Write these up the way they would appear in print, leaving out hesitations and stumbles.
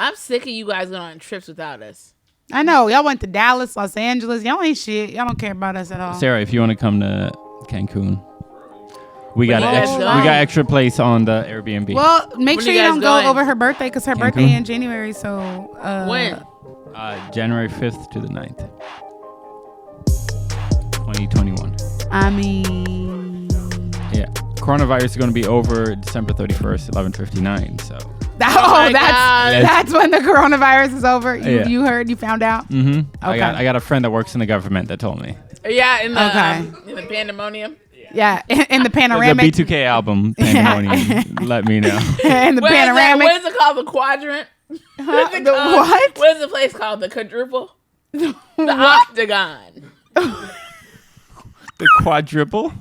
I'm sick of you guys going on trips without us. I know. Y'all went to Dallas, Los Angeles. Y'all ain't shit. Y'all don't care about us at all. Sarah, if you want to come to Cancun, we got we got extra place on the Airbnb. Well, make When sure you you guys don't going? go over her birthday because her Cancun? birthday in January. So When? January 5th to the 9th. 2021. I mean, Yeah. Coronavirus is going to be over December 31st, 11:59. So. my God. that's when the coronavirus is over. You Yeah. heard? You found out? Mm-hmm. Okay. I got a friend that works in the government that told me. Yeah, in the Okay. in the pandemonium. Yeah, in the The panoramic. B2K album, Pandemonium. Let me know. In the panoramic. What is it called? The quadrant? What is it The called? what? What is the place called? The quadruple? The octagon. The quadruple.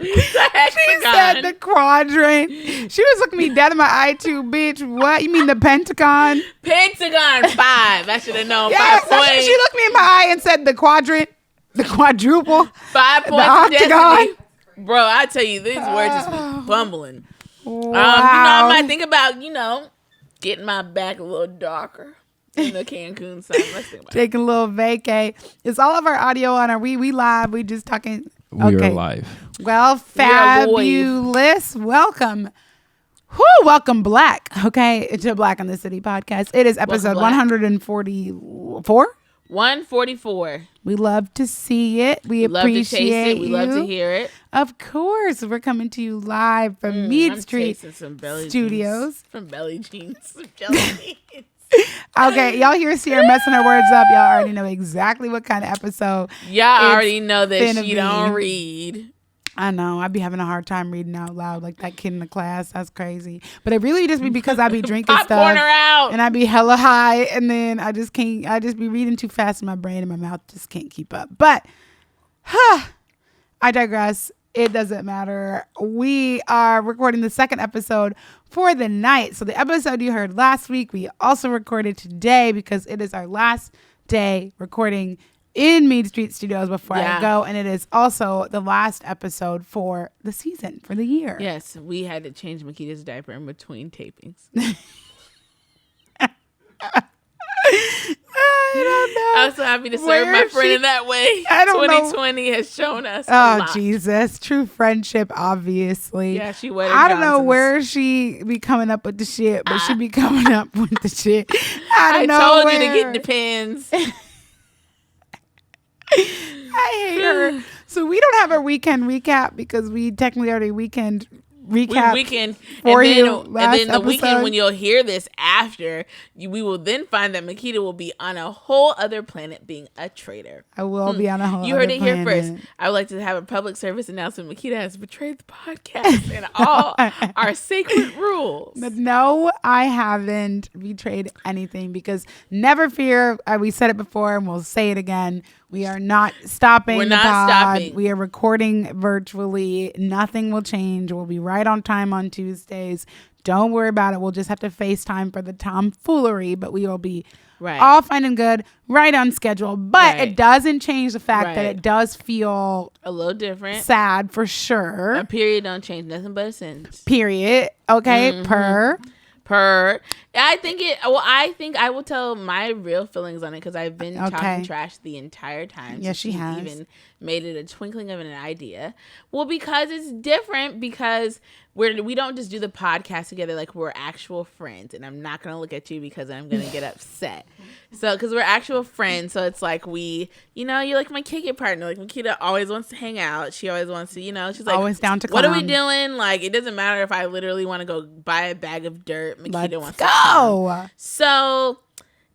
She said the quadrant. She was looking me dead in my eye too, bitch. What? You mean the Pentagon? Pentagon 5. I should have known. Yes, 5 points. she looked me in my eye and said the quadrant, the quadruple, 5 points. the of octagon. destiny. Bro, I tell you, these words just be bumbling. Wow. I might think about, getting my back a little darker in the Cancun side. Let's think about it. Taking a little vacay. It's all of our audio on our we live. We just talking. We Okay. are live. Well, fabulous. Welcome. Welcome Black. Okay. To Black in the City podcast. It is episode Black. 144. 144. We love to see it. We Love to appreciate taste it. We you. love to hear it. Of course. We're coming to you live from Mead I'm Street tasting some belly Studios. Jeans. From belly jeans. Some jelly beans. Okay, y'all hear Sierra messing her words up. Y'all already know exactly what kind of episode. Y'all it's already know that finna she be. don't read. I know. I be having a hard time reading out loud like that kid in the class. That's crazy. But it really just be because I be drinking Popcorn stuff her out. and I be hella high and then I just can't. I just be reading too fast in my brain and my mouth just can't keep up. But I digress. It doesn't matter. We are recording the second episode for the night. So the episode you heard last week, we also recorded today because it is our last day recording in Mead Street Studios before I go. And it is also the last episode for the season, for the year. Yes, we had to change Makita's diaper in between tapings. I don't know. I'm so happy to serve my friend in that way. I don't know. 2020 has shown us a Oh, lot. Jesus. True friendship, obviously. Yeah, she wedded I don't know Johnson's. where she be coming up with the shit, but she be coming up with the shit. I don't know. told where. you to get the pins. I hate her. So we don't have a weekend recap because we technically already weekend recap. Weekend for and you then, and last then the weekend episode. when you'll hear this after, we will then find that Makita will be on a whole other planet being a traitor. I will be on a whole You heard other it here planet. first. I would like to have a public service announcement. Makita has betrayed the podcast and all our sacred rules. But no, I haven't betrayed anything because never fear. We said it before and we'll say it again. We are not stopping. We're the not pod. stopping. We are recording virtually. Nothing will change. We'll be right on time on Tuesdays. Don't worry about it. We'll just have to FaceTime for the tomfoolery, but we will be all fine and good, right on schedule. But it doesn't change the fact that it does feel a little different. sad for sure. A period don't change nothing but a sentence. Period. Okay. Mm-hmm. I think I will tell my real feelings on it because I've been talking trash the entire time. Yes, she has. Even made it a twinkling of an idea. Well, because it's different because we don't just do the podcast together like we're actual friends, and I'm not gonna look at you because I'm gonna get upset. So because we're actual friends, so it's like you're like my kick it partner. Like Makita always wants to hang out. She always wants to, she's like always down to come. What are we doing? Like it doesn't matter if I literally want to go buy a bag of dirt. Makita wants to come. So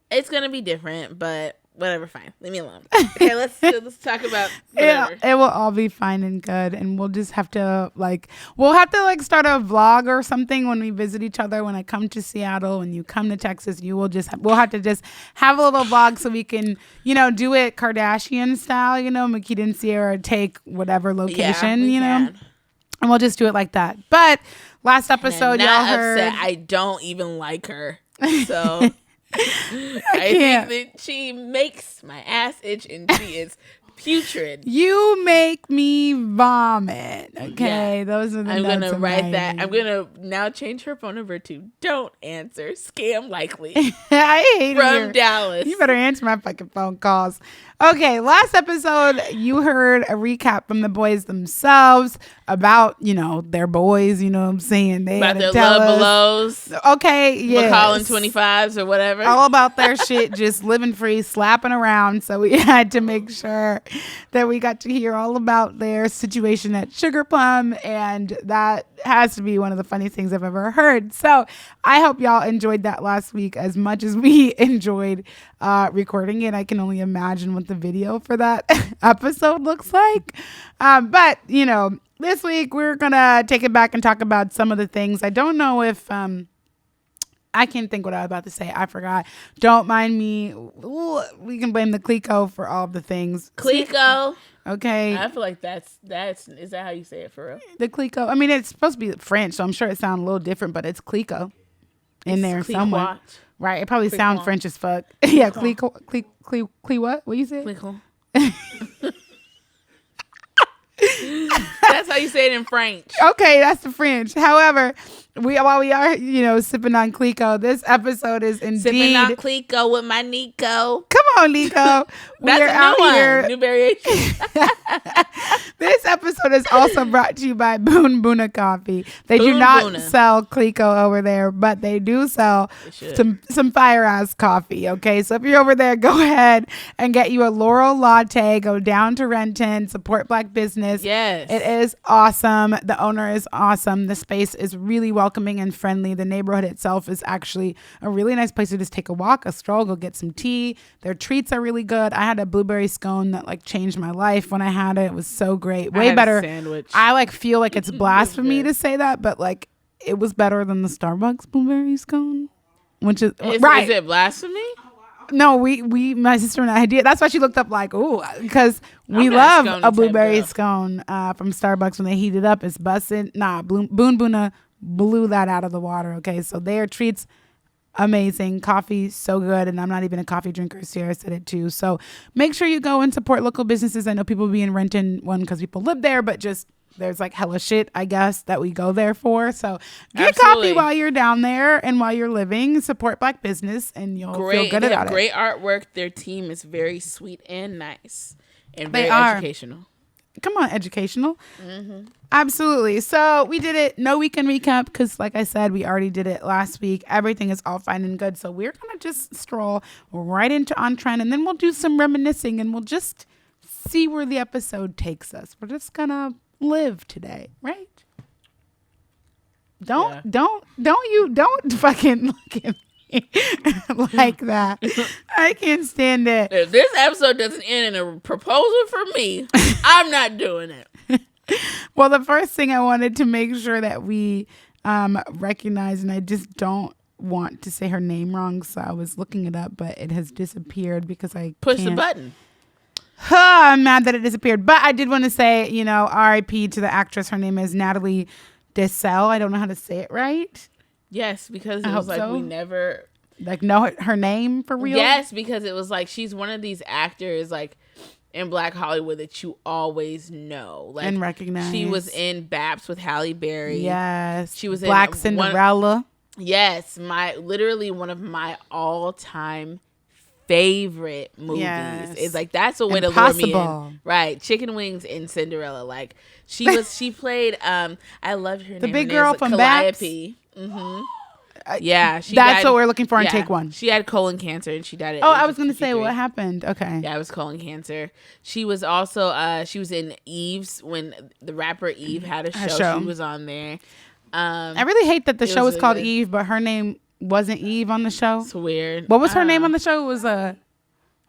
it's gonna be different, but whatever, fine. Leave me alone. Okay, let's talk about whatever. It will all be fine and good, and we'll just have to start a vlog or something when we visit each other. When I come to Seattle, when you come to Texas, we'll have to just have a little vlog so we can do it Kardashian style. Makita and Sierra take whatever location, and we'll just do it like that. But last episode, y'all heard upset. I don't even like her, so. I can't. think that she makes my ass itch and she is putrid. You make me vomit. Okay, Yeah. those are the I'm notes gonna I'm write that. writing. I'm gonna now change her phone number to don't answer, scam likely I hate from you. Dallas. You better answer my fucking phone calls. Okay, last episode, you heard a recap from the boys themselves about, their boys, you know what I'm saying? They About had to their tell love us. belows, Okay, yeah. McCollin 25s or whatever. All about their shit, just living free, slapping around. So we had to make sure that we got to hear all about their situation at Sugar Plum. And that has to be one of the funniest things I've ever heard. So I hope y'all enjoyed that last week as much as we enjoyed recording it. I can only imagine what the video for that episode looks like. But, this week we're going to take it back and talk about some of the things. I don't know if... I can't think what I was about to say. I forgot. Don't mind me. Ooh, we can blame the Clico for all the things. Clico. Okay. I feel like that's is that how you say it for real? The Clico. I mean, it's supposed to be French, so I'm sure it sounds a little different, but it's Clico in there somewhere. Right. It probably sounds French as fuck. Yeah. Clico. What? What you say? Clico. That's how you say it in French. Okay, that's the French. However, while we are, sipping on Clico, this episode is indeed sipping on Clico with my Nico. Come on, Nico. We That's are out here. New variation. This episode is also brought to you by Boon Boona Coffee. They do not sell Clico over there, but they do sell some fire ass coffee. Okay, so if you're over there, go ahead and get you a Laurel latte. Go down to Renton, support Black business. Yes, it is awesome. The owner is awesome. The space is really welcoming and friendly. The neighborhood itself is actually a really nice place to just take a walk, a stroll, go get some tea. Their treats are really good. I had a blueberry scone that changed my life when I had it. It was so great. Way better. Sandwich. I feel like it's blasphemy to say that, but it was better than the Starbucks blueberry scone, which is right. Is it blasphemy? No, my sister and I did. That's why she looked up because we love a blueberry scone from Starbucks when they heat it up. It's busted. Nah, Boon Boona blew that out of the water. Okay, so their treats, amazing. Coffee, so good. And I'm not even a coffee drinker. Sierra said it too. So make sure you go and support local businesses. I know people be in Renton, one, because people live there, but just there's hella shit, I guess, that we go there for. So get coffee while you're down there and while you're living. Support Black business and you'll feel good about it. Great artwork. Their team is very sweet and nice and very educational. Come on, educational. Mm-hmm. Absolutely. So we did it. No weekend recap because, like I said, we already did it last week. Everything is all fine and good. So we're going to just stroll right into On Trend, and then we'll do some reminiscing, and we'll just see where the episode takes us. We're just going to live today, right? Don't fucking look at me like that. I can't stand it. If this episode doesn't end in a proposal for me, I'm not doing it. Well, the first thing I wanted to make sure that we recognize, and I just don't want to say her name wrong, so I was looking it up, but it has disappeared because I push the button. I'm mad that it disappeared. But I did want to say, R.I.P. to the actress. Her name is Natalie Desselle. I don't know how to say it right. Yes, because it was we never know her name for real. Yes, because it was she's one of these actors in Black Hollywood that you always know and recognize. She was in Baps with Halle Berry. Yes, she was Black in Cinderella. Yes, literally one of my all-time favorite movies. Yes. It's that's a way to lure me in. Right. Chicken Wings in Cinderella. She played I loved her name. The big girl from Baps. Mm-hmm. Yeah, that's what we're looking for in take one. She had colon cancer and she died at I was going to say what happened. Okay. Yeah, it was colon cancer. She was also she was in Eve's when the rapper Eve had a show. She was on there. I really hate that the show was called Eve, but her name wasn't Eve on the show. It's weird. What was her name on the show? It was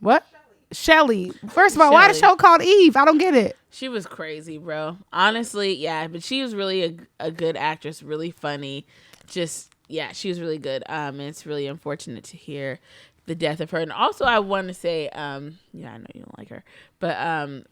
what? Shelly. First of all, why the show called Eve? I don't get it. She was crazy, bro. Honestly, yeah, but she was really a good actress, really funny. She was really good. And it's really unfortunate to hear the death of her. And also I want to say, I know you don't like her, but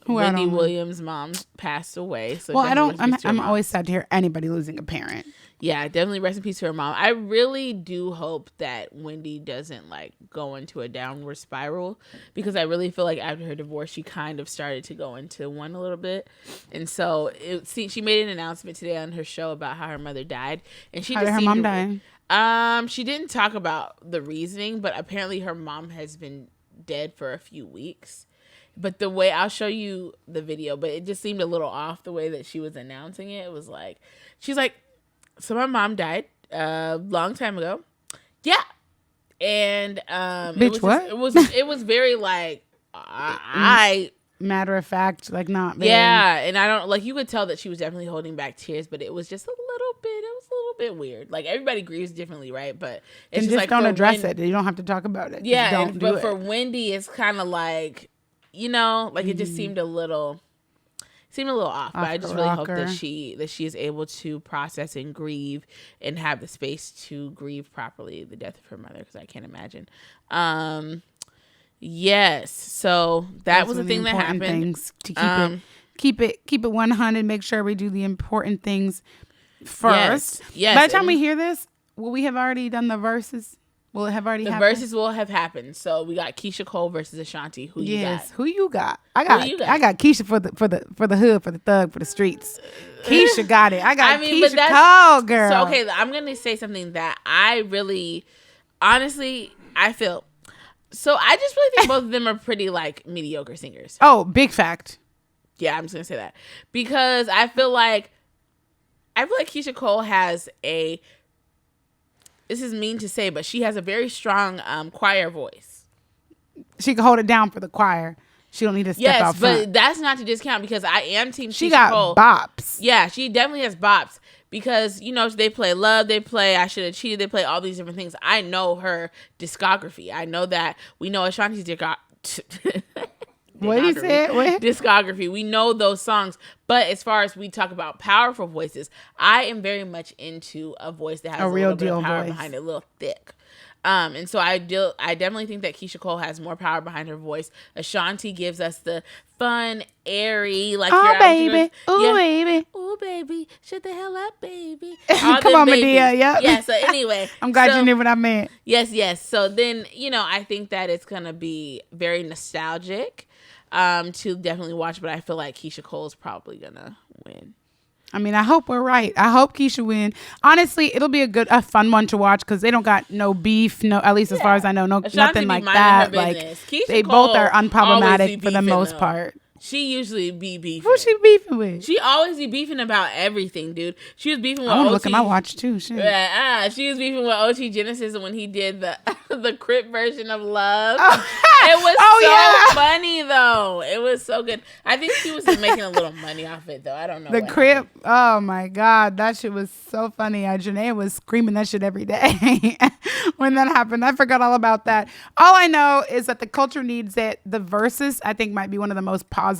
Wendy Williams' mom passed away. So well, I'm always sad to hear anybody losing a parent. Yeah, definitely rest in peace to her mom. I really do hope that Wendy doesn't like go into a downward spiral, because I really feel like after her divorce, she kind of started to go into one a little bit. And so she made an announcement today on her show about how her mother died, and How did her mom die? She didn't talk about the reasoning, but apparently her mom has been dead for a few weeks. But the way, I'll show you the video, but it just seemed a little off the way that she was announcing it. It was like, she's like, so my mom died a long time ago. Yeah. And it was very like I matter of fact, like not very. Yeah, and I don't like, you could tell that she was definitely holding back tears, but it was just a little bit weird. Like everybody grieves differently, right? But it's just like, don't address it. You don't have to talk about it. Yeah, but for Wendy, it's kind of like, like it just seemed a little off. But I just really hope that she is able to process and grieve and have the space to grieve properly the death of her mother, because I can't imagine. Yes, so that was the thing that happened. Things to keep it 100. Make sure we do the important things first. Yes. By the time we hear this, will we have already done the verses? Will it have already happened? The verses will have happened. So we got Keisha Cole versus Ashanti. Who you got? I got Keisha for the hood, for the thug, for the streets. Keisha got it. I got Keisha Cole, girl. So okay, I'm gonna say something that I really, honestly, I feel. So I just really think both of them are pretty like mediocre singers. Oh, big fact. Yeah, I'm just gonna say that, because I feel like Keisha Cole has a. This is mean to say, but she has a very strong choir voice. She can hold it down for the choir. She don't need to step out front. Yes, but that's not to discount, because I am team She Keisha Cole. got bops. Yeah, she definitely has bops, because, they play Love, they play I Should Have Cheated, they play all these different things. I know her discography. I know that. We know Ashanti's What he said? Discography. We know those songs. But as far as we talk about powerful voices, I am very much into a voice that has a real little bit of power behind it, a little thick. And so I definitely think that Keisha Cole has more power behind her voice. Ashanti gives us the fun, airy, like, oh baby, baby, ooh baby, shut the hell up, baby. Come on, Medea. Yep. Yeah. So anyway, I'm glad you knew what I meant. Yes. So then, I think that it's gonna be very nostalgic. To definitely watch, but I feel like Keisha Cole is probably gonna win. I mean, I hope we're right. I hope Keisha win. Honestly, it'll be a fun one to watch, because they don't got no beef, at least as far as I know, nothing like that. Like they both are unproblematic for the most part. She usually be beefing. Who's she beefing with? She always be beefing about everything, dude. She was beefing with I want to look at my watch too. Shit. She was beefing with OT Genesis when he did the Crip version of Love. It was funny though. It was so good. I think she was making a little money off it though. I don't know. The Crip. Oh my God, that shit was so funny. Janae was screaming that shit every day when that happened. I forgot all about that. All I know is that the culture needs it. The verses, I think, might be one of the most positive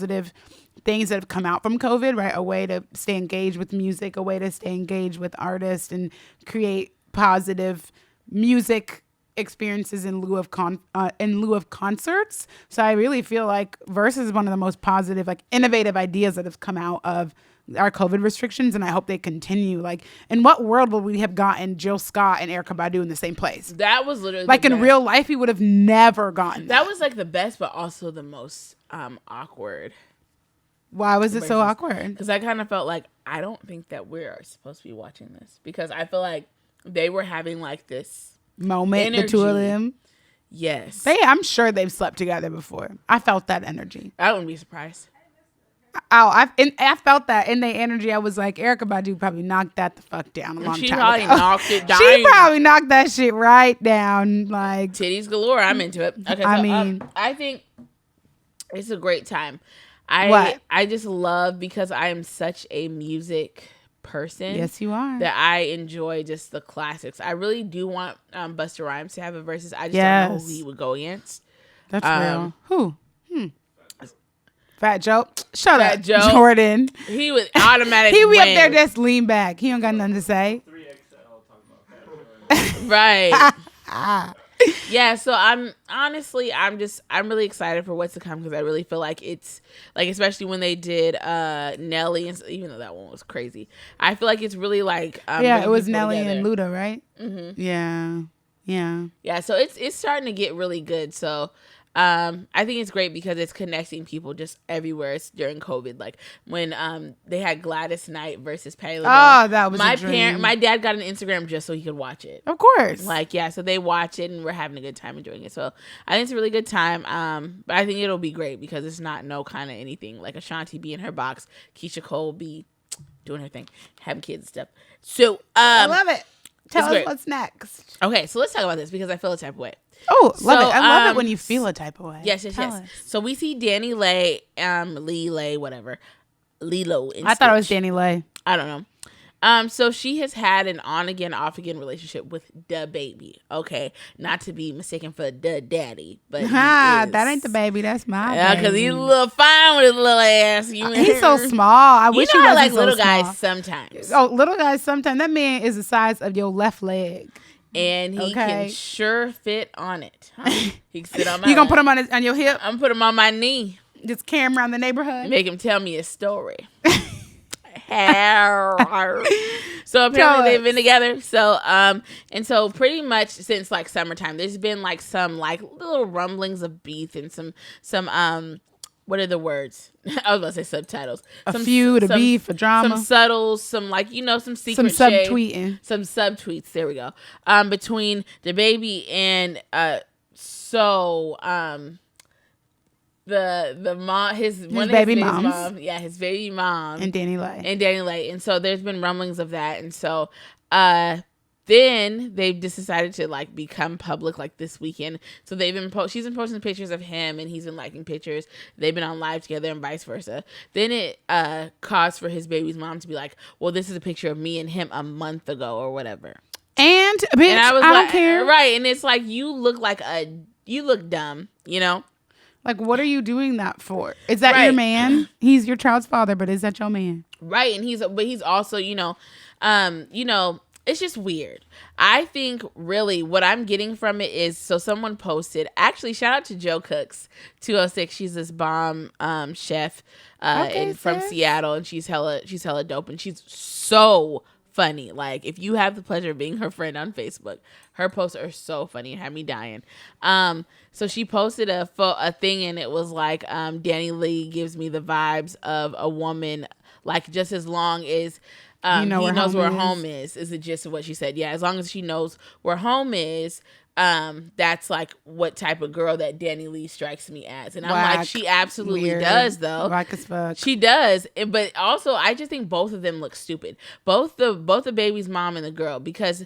things that have come out from COVID, right? A way to stay engaged with music, a way to stay engaged with artists and create positive music experiences in lieu of concerts. So I really feel like Versus is one of the most positive, like, innovative ideas that have come out of our COVID restrictions, and I hope they continue. Like, in what world would we have gotten Jill Scott and Erykah Badu in the same place? That was literally like in real life, we would have never gotten that. Was like the best, but also the most awkward. Why was it so awkward? Because I kind of felt like, I don't think that we're supposed to be watching this, because I feel like they were having like this moment, energy. The two of them. Yes. I'm sure they've slept together before. I felt that energy. I wouldn't be surprised. I felt that in their energy. I was like, Erykah Badu probably knocked that the fuck down a long time ago. She probably knocked it down. She probably knocked that shit right down. Like, titties galore. I'm into it. Okay, I think it's a great time. I just love, because I am such a music person. Yes, you are. That I enjoy just the classics. I really do want Busta Rhymes to have a versus. I just don't know who he would go against. That's real. Who? Fat Joe. Shut Fat up, Joe. Jordan. He would automatically He be up win. there just lean back. He don't got nothing to say. Right. Yeah, so I'm really excited for what's to come, because I really feel like it's like, especially when they did Nelly, and even though that one was crazy, I feel like it's really like it was Nelly together. and Luda, right? Mm-hmm. Yeah. So it's starting to get really good. So I think it's great because it's connecting people just everywhere. It's during COVID, like when they had Gladys Knight versus Patti LaBelle. Oh, that was a dream. My dad got an Instagram just so he could watch it. Of course. Like, yeah, so they watch it and we're having a good time enjoying it. So I think it's a really good time. But I think it'll be great because it's not no kind of anything like Ashanti be in her box, Keisha Cole be doing her thing, having kids and stuff. So I love it. Tell us great. what's next. Okay, so let's talk about this because I feel a type of way. Oh, love So, it. I love it when you feel a type of way. Yes. Tell us. So we see Dani Lee, Lee, whatever. Lilo. I thought it was Dani Lee. I don't know. So she has had an on again, off again relationship with the baby. Okay, not to be mistaken for the daddy, but that ain't the baby. That's my baby. because he's a little fine with his little ass. He's so small. I wish he I wasn't like so little small. guys sometimes. Oh, little guys sometimes. That man is the size of your left leg. And he can sure fit on it. Huh? He can sit on my You gonna put him on your hip? I'm put him on my knee. Just carry him around the neighborhood? Make him tell me a story. So apparently they've been together. So and so pretty much since like summertime, there's been like some like little rumblings of beef and some what are the words? I was about to say subtitles. A feud, a beef, a drama. Some subtles, some like, some secret some shade. subtweeting. Some subtweets, there we go. Between the baby and the mom, his baby mom. Yeah, his baby mom. And Dani Lee. And so there's been rumblings of that. And so then they've just decided to like become public like this weekend. So they've been she's been posting pictures of him and he's been liking pictures. They've been on live together and vice versa. Then it caused for his baby's mom to be like, well, this is a picture of me and him a month ago or whatever. And bitch, and I was don't care. Right. And it's like, you look dumb, Like, what are you doing that for? Is that your man? He's your child's father, but is that your man? Right. And he's also, it's just weird. I think really what I'm getting from it is, so someone posted, actually shout out to Joe Cooks 206. She's this bomb chef from Seattle, and she's hella dope, and she's so funny. Like, if you have the pleasure of being her friend on Facebook, her posts are so funny and had me dying. So she posted a thing, and it was like, Dani Lee gives me the vibes of a woman, like, just as long as he knows where home is the gist of what she said. Yeah, as long as she knows where home is, that's like what type of girl that Dani Lee strikes me as. And I'm like, she absolutely does, though. Whack as fuck. She does. But also, I just think both of them look stupid. Both the baby's mom and the girl, because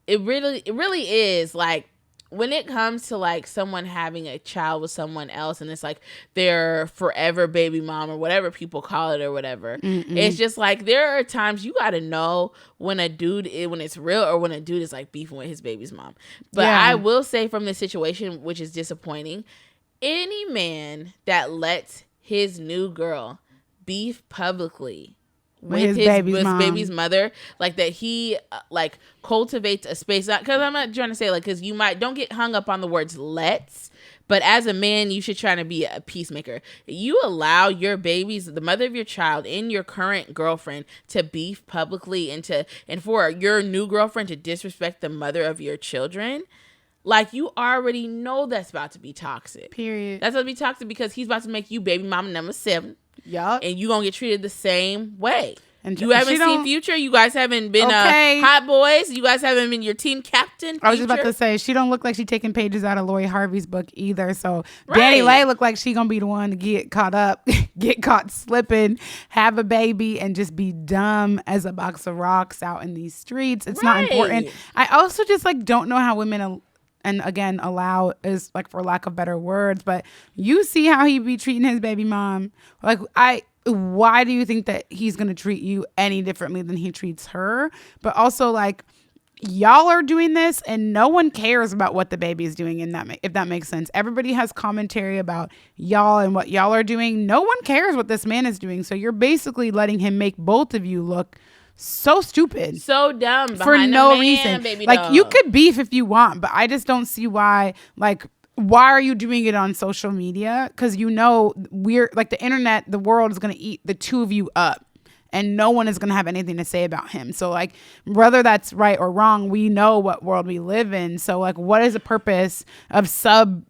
it really is like, when it comes to like someone having a child with someone else and it's like their forever baby mom or whatever people call it or whatever, it's just like, there are times you got to know when when it's real or when a dude is like beefing with his baby's mom. But I will say, from this situation, which is disappointing, any man that lets his new girl beef publicly with his baby's mother, like that, he like cultivates a space, because I'm not trying to say like, because you don't get hung up on the words let's, but as a man you should try to be a peacemaker. You allow your babies, the mother of your child, and your current girlfriend to beef publicly, and for your new girlfriend to disrespect the mother of your children, like, you already know that's about to be toxic. Period. That's about to be toxic, because he's about to make you baby mama number 7. Yup. And you gonna get treated the same way. And you haven't seen Future. You guys haven't been hot boys. You guys haven't been your team captain. I was just about to say, she don't look like she taking pages out of Lori Harvey's book either. So Dani Lee look like she gonna be the one to get caught up, get caught slipping, have a baby, and just be dumb as a box of rocks out in these streets. It's not important. I also just like don't know how women and again, allow is like, for lack of better words, but you see how he be treating his baby mom. Like, why do you think that he's going to treat you any differently than he treats her? But also, like, y'all are doing this and no one cares about what the baby is doing, if that makes sense. Everybody has commentary about y'all and what y'all are doing. No one cares what this man is doing. So you're basically letting him make both of you look so stupid. So dumb. For no reason. Baby Like, doll. you could beef if you want, but I just don't see why, like, why are you doing it on social media? Because we're like, the internet, the world is going to eat the two of you up. And no one is going to have anything to say about him. So, like, whether that's right or wrong, we know what world we live in. So, like, what is the purpose of sub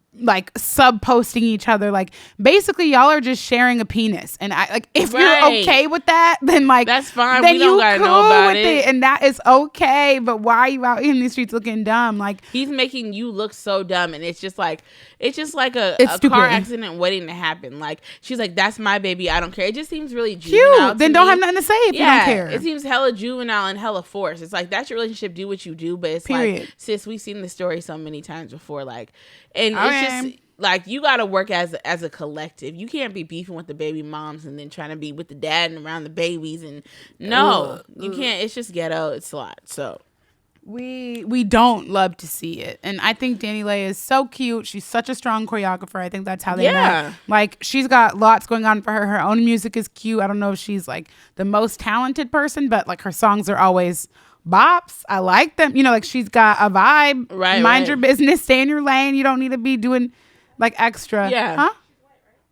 posting each other? Like, basically, y'all are just sharing a penis. And I like, if you're okay with that, then like, that's fine. Then we don't gotta know about it. And that is okay. But why are you out in these streets looking dumb? Like, he's making you look so dumb, and it's just like a stupid. car accident waiting to happen. Like, she's like, that's my baby, I don't care. It just seems really cute. juvenile. Then don't have nothing to say if you don't care. It seems hella juvenile and hella forced. It's like, that's your relationship. Do what you do. But it's like, sis, we've seen this story so many times before. Like, and it's just. Like, you got to work as a collective. You can't be beefing with the baby moms and then trying to be with the dad and around the babies. And no, you can't. It's just ghetto. It's a lot. So we don't love to see it. And I think Dani Lee is so cute. She's such a strong choreographer. I think that's how they met. Like, she's got lots going on for her. Her own music is cute. I don't know if she's like the most talented person, but like, her songs are always bops. I like them. You know, like, she's got a vibe. Right. Mind your business. Stay in your lane. You don't need to be doing like extra. Yeah. Huh?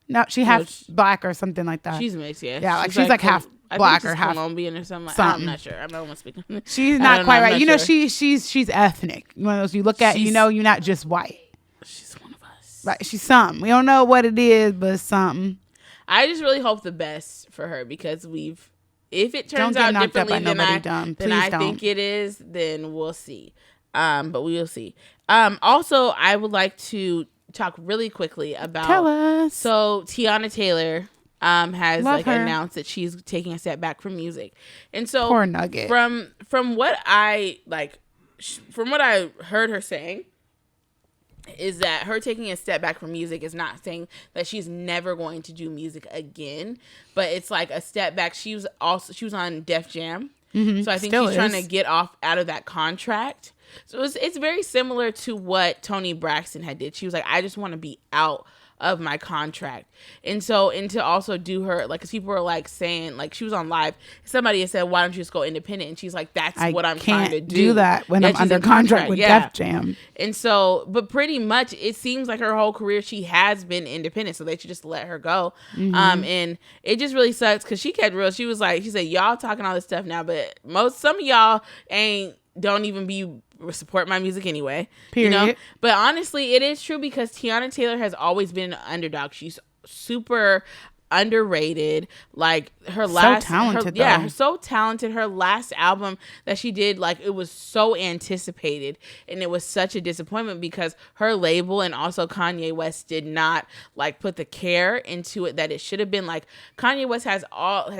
No, she half black or something like that. She's mixed, yeah. Yeah, she's like half black or half Colombian or something. I'm not sure. I don't want to speak on it. She's not quite right. You know, she's ethnic. One of those you look at, you know, you're not just white. She's one of us. Right, she's something. We don't know what it is, but it's something. I just really hope the best for her, because if it turns out differently than I think it is, then we'll see. But we will see. Also, I would like to talk really quickly about. Tell us. So Toni Taylor has announced that she's taking a step back from music, and so poor nugget. From what I heard her saying, is that her taking a step back from music is not saying that she's never going to do music again, but it's like a step back. She was on Def Jam, so I think she's trying to get out of that contract. So it's very similar to what Toni Braxton had did. She was like, I just want to be out of my contract. And to also do her, like, because people were like saying, like, she was on live, somebody had said, why don't you just go independent? And she's like, that's what I'm trying to do. Do that when I'm under contract with Def Jam. And so, but pretty much it seems like her whole career she has been independent, so they should just let her go. And it just really sucks, because she kept real. She said, y'all talking all this stuff now, but some of y'all don't even support my music anyway. Period. You know? But honestly, it is true, because Toni Taylor has always been an underdog. She's super underrated. Like, her last, so talented. Her last album that she did, like, it was so anticipated, and it was such a disappointment because her label and also Kanye West did not like put the care into it that it should have been. Like, Kanye West has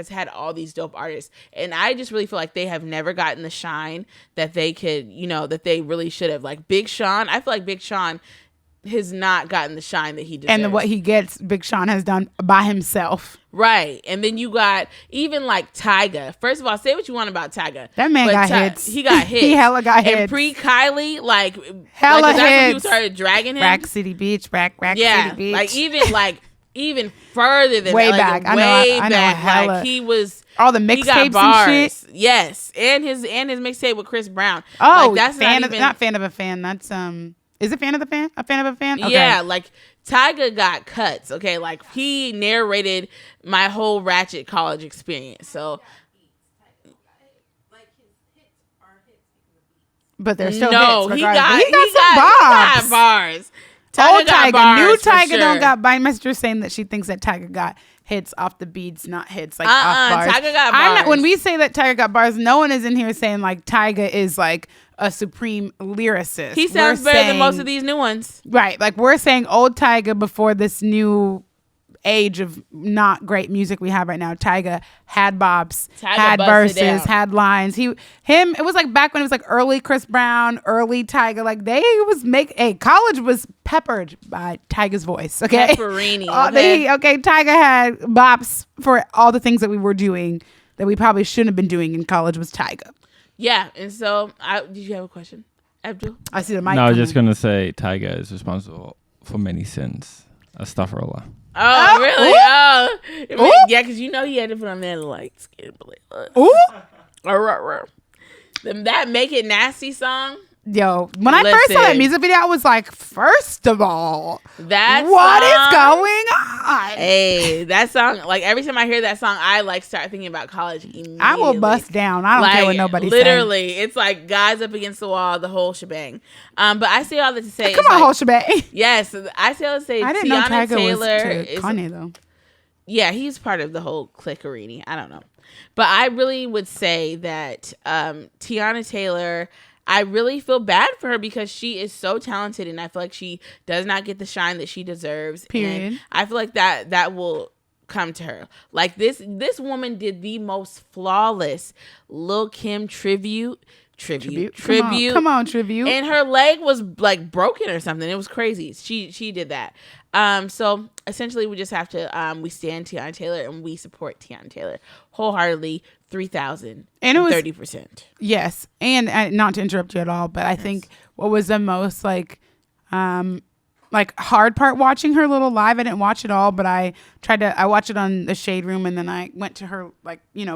had all these dope artists, and I just really feel like they have never gotten the shine that they could, that they really should have. Like, Big Sean, I feel like Big Sean has not gotten the shine that he deserves. And what he gets, Big Sean has done by himself. Right. And then you got even like Tyga. First of all, say what you want about Tyga. That man got hits. He got hits. He hella got hits. And pre-Kylie, like, hella hits. That's when people started dragging him. Rack City Beach, Rack City Beach. Even further than way that. back. I know hella. Like, he was all the mixtapes and shit. Yes. And his mixtape with Chris Brown. Oh, like, that's not fan of a fan. That's is it fan of the fan? A fan of a fan? Okay. Yeah, like, Tyga got cuts, okay? Like, he narrated my whole Ratchet college experience, so. But they're still hits. He got bars. Old Tyga, new Tyga don't got by Mr. saying that she thinks that Tyga got hits off the beats, not hits like off bars. Tyga got bars. When we say that Tyga got bars, no one is in here saying like Tyga is like a supreme lyricist. He sounds better than most of these new ones. Right. Like, we're saying old Tyga before this new age of not great music we have right now. Tyga had bops, had verses, had lines. It was like back when it was like early Chris Brown, early Tyga. Like, college was peppered by Tyga's voice. Okay. Pepperini. Okay. Tyga had bops for all the things that we were doing that we probably shouldn't have been doing in college was Tyga. Yeah. And so did you have a question, Abdul? I see the mic. No, I was just going to say Tyga is responsible for many sins. Astaghfirullah. Oh, really? Oh. Yeah, because he had to put on that light skin. Ooh. That Make It Nasty song. Yo, when I first saw that music video, I was like, first of all, what is going on? Hey, that song, like every time I hear that song, I like start thinking about college immediately. I will bust down. I don't care what nobody says. Literally, it's like guys up against the wall, the whole shebang. But I say all that to say, come on, whole shebang. Yes, I say all that to say. I didn't know Tiana Tyga Taylor was to Kanye though. Yeah, he's part of the whole cliquerini. I don't know, but I really would say that Tiana Taylor. I really feel bad for her because she is so talented and I feel like she does not get the shine that she deserves. Period. And I feel like that will come to her. Like this woman did the most flawless Lil' Kim tribute. Come on, tribute. And her leg was like broken or something. It was crazy. She did that. So essentially we just have to we stand Tiana Taylor and we support Tiana Taylor wholeheartly. 3,000 and it was 30%. Yes, and not to interrupt you at all, but I think what was the most like hard part watching her little live. I didn't watch it all, but I watched it on the Shade Room, and then I went to her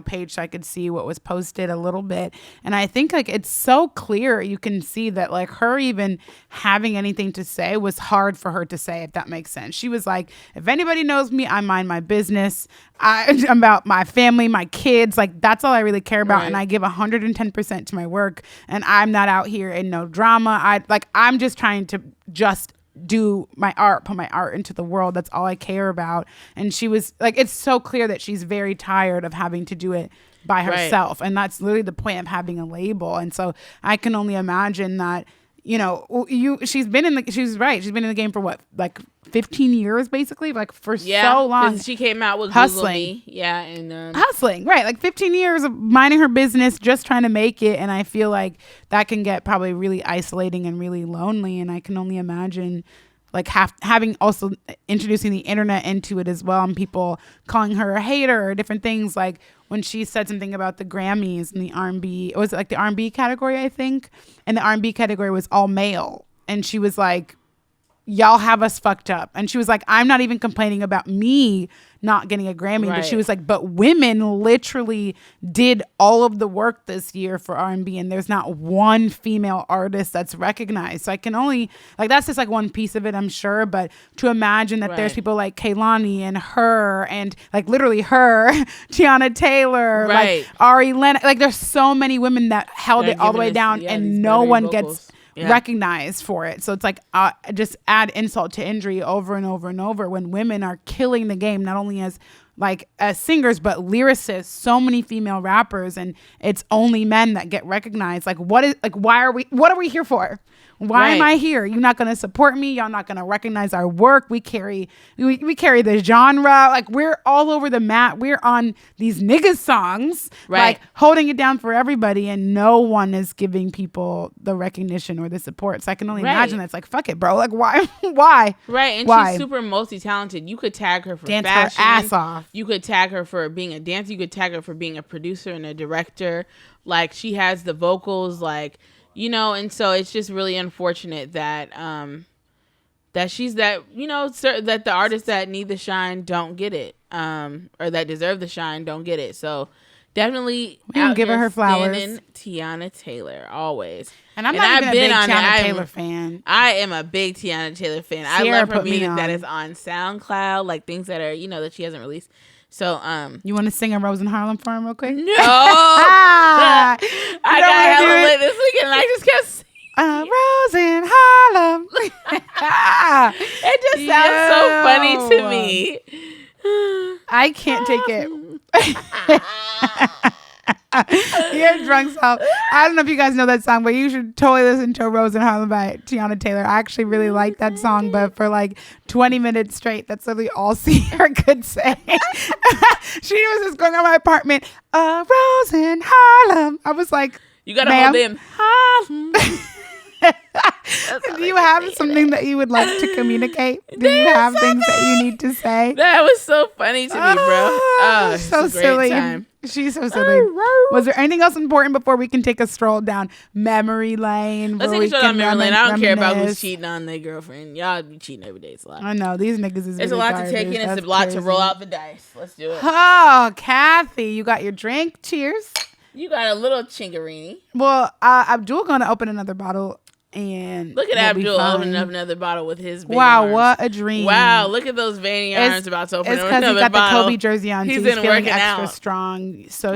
page so I could see what was posted a little bit. And I think like it's so clear you can see that like her even having anything to say was hard for her to say, if that makes sense. She was like, if anybody knows me, I mind my business. I'm about my family, my kids. Like that's all I really care about, right. And I give 110% to my work, and I'm not out here in no drama. I'm just trying to do my art, put my art into the world. That's all I care about. And she was like, it's so clear that she's very tired of having to do it by herself. Right. And that's literally the point of having a label. And so I can only imagine that, she's been in the game for what, like 15 years basically, like for so long. She came out with hustling. And hustling, right? Like 15 years of minding her business, just trying to make it. And I feel like that can get probably really isolating and really lonely. And I can only imagine like having also introducing the internet into it as well, and people calling her a hater or different things. Like when she said something about the Grammys and the R&B, was it like the R&B category, I think? And the R&B category was all male. And she was like, y'all have us fucked up. And she was like, I'm not even complaining about me not getting a Grammy. Right. But she was like, but women literally did all of the work this year for R&B, and there's not one female artist that's recognized. So I can only, like, that's just like one piece of it, I'm sure. But to imagine that there's people like Kehlani and her, and like literally her, Tiana Taylor, like Ari Lennox, like there's so many women that held it all the way down, and no one gets recognized for it. So it's like just add insult to injury over and over and over when women are killing the game, not only as singers but lyricists, so many female rappers, and it's only men that get recognized. Like what are we here for? Why am I here? You're not going to support me. Y'all not going to recognize our work. We carry the genre. Like we're all over the map. We're on these niggas songs, like holding it down for everybody, and no one is giving people the recognition or the support. So I can only imagine that's like, fuck it, bro. Like why? Right. And she's super multi-talented. You could tag her for dance fashion. Her ass off. You could tag her for being a dancer. You could tag her for being a producer and a director. Like she has the vocals, like, and so it's just really unfortunate that that she's that the artists that need the shine don't get it, or that deserve the shine don't get it. So definitely we don't give her flowers. Tiana Taylor always, and I've been a big Tiana Taylor fan. I am a big Tiana Taylor fan. Sierra, I love her music that is on SoundCloud, like things that are that she hasn't released. So, you want to sing a Rose in Harlem for him real quick? No. I got hella lit this weekend and I just kept singing. Rose in Harlem. It just sounds so funny to me. I can't take it. You're drunk self. I don't know if you guys know that song, but you should totally listen to Rose in Harlem by Tiana Taylor. I actually really like that song, but for like 20 minutes straight, that's literally all Sierra could say. She was just going on my apartment, Rose in Harlem. I was like, you gotta hold in Harlem. Do you have something that you would like to communicate? Do you have things that you need to say? That was so funny to me, bro. Oh, so silly. Time. She's so silly. Was there anything else important before we can take a stroll down memory lane? Let's take a stroll down memory lane. I don't care about who's cheating on their girlfriend. Y'all be cheating every day. It's a lot. I know. These niggas is It's really a lot garbage. to take in. It's a lot to roll out the dice. Let's do it. Oh, Kathy, you got your drink. Cheers. You got a little chingarini. Well, Abdul gonna open another bottle. And look at Abdul opening up another bottle with his veiny arms. What a dream. Wow, look at those veiny arms about to open another bottle. It's because he got the Kobe jersey on, he's so he's feeling extra out. strong. So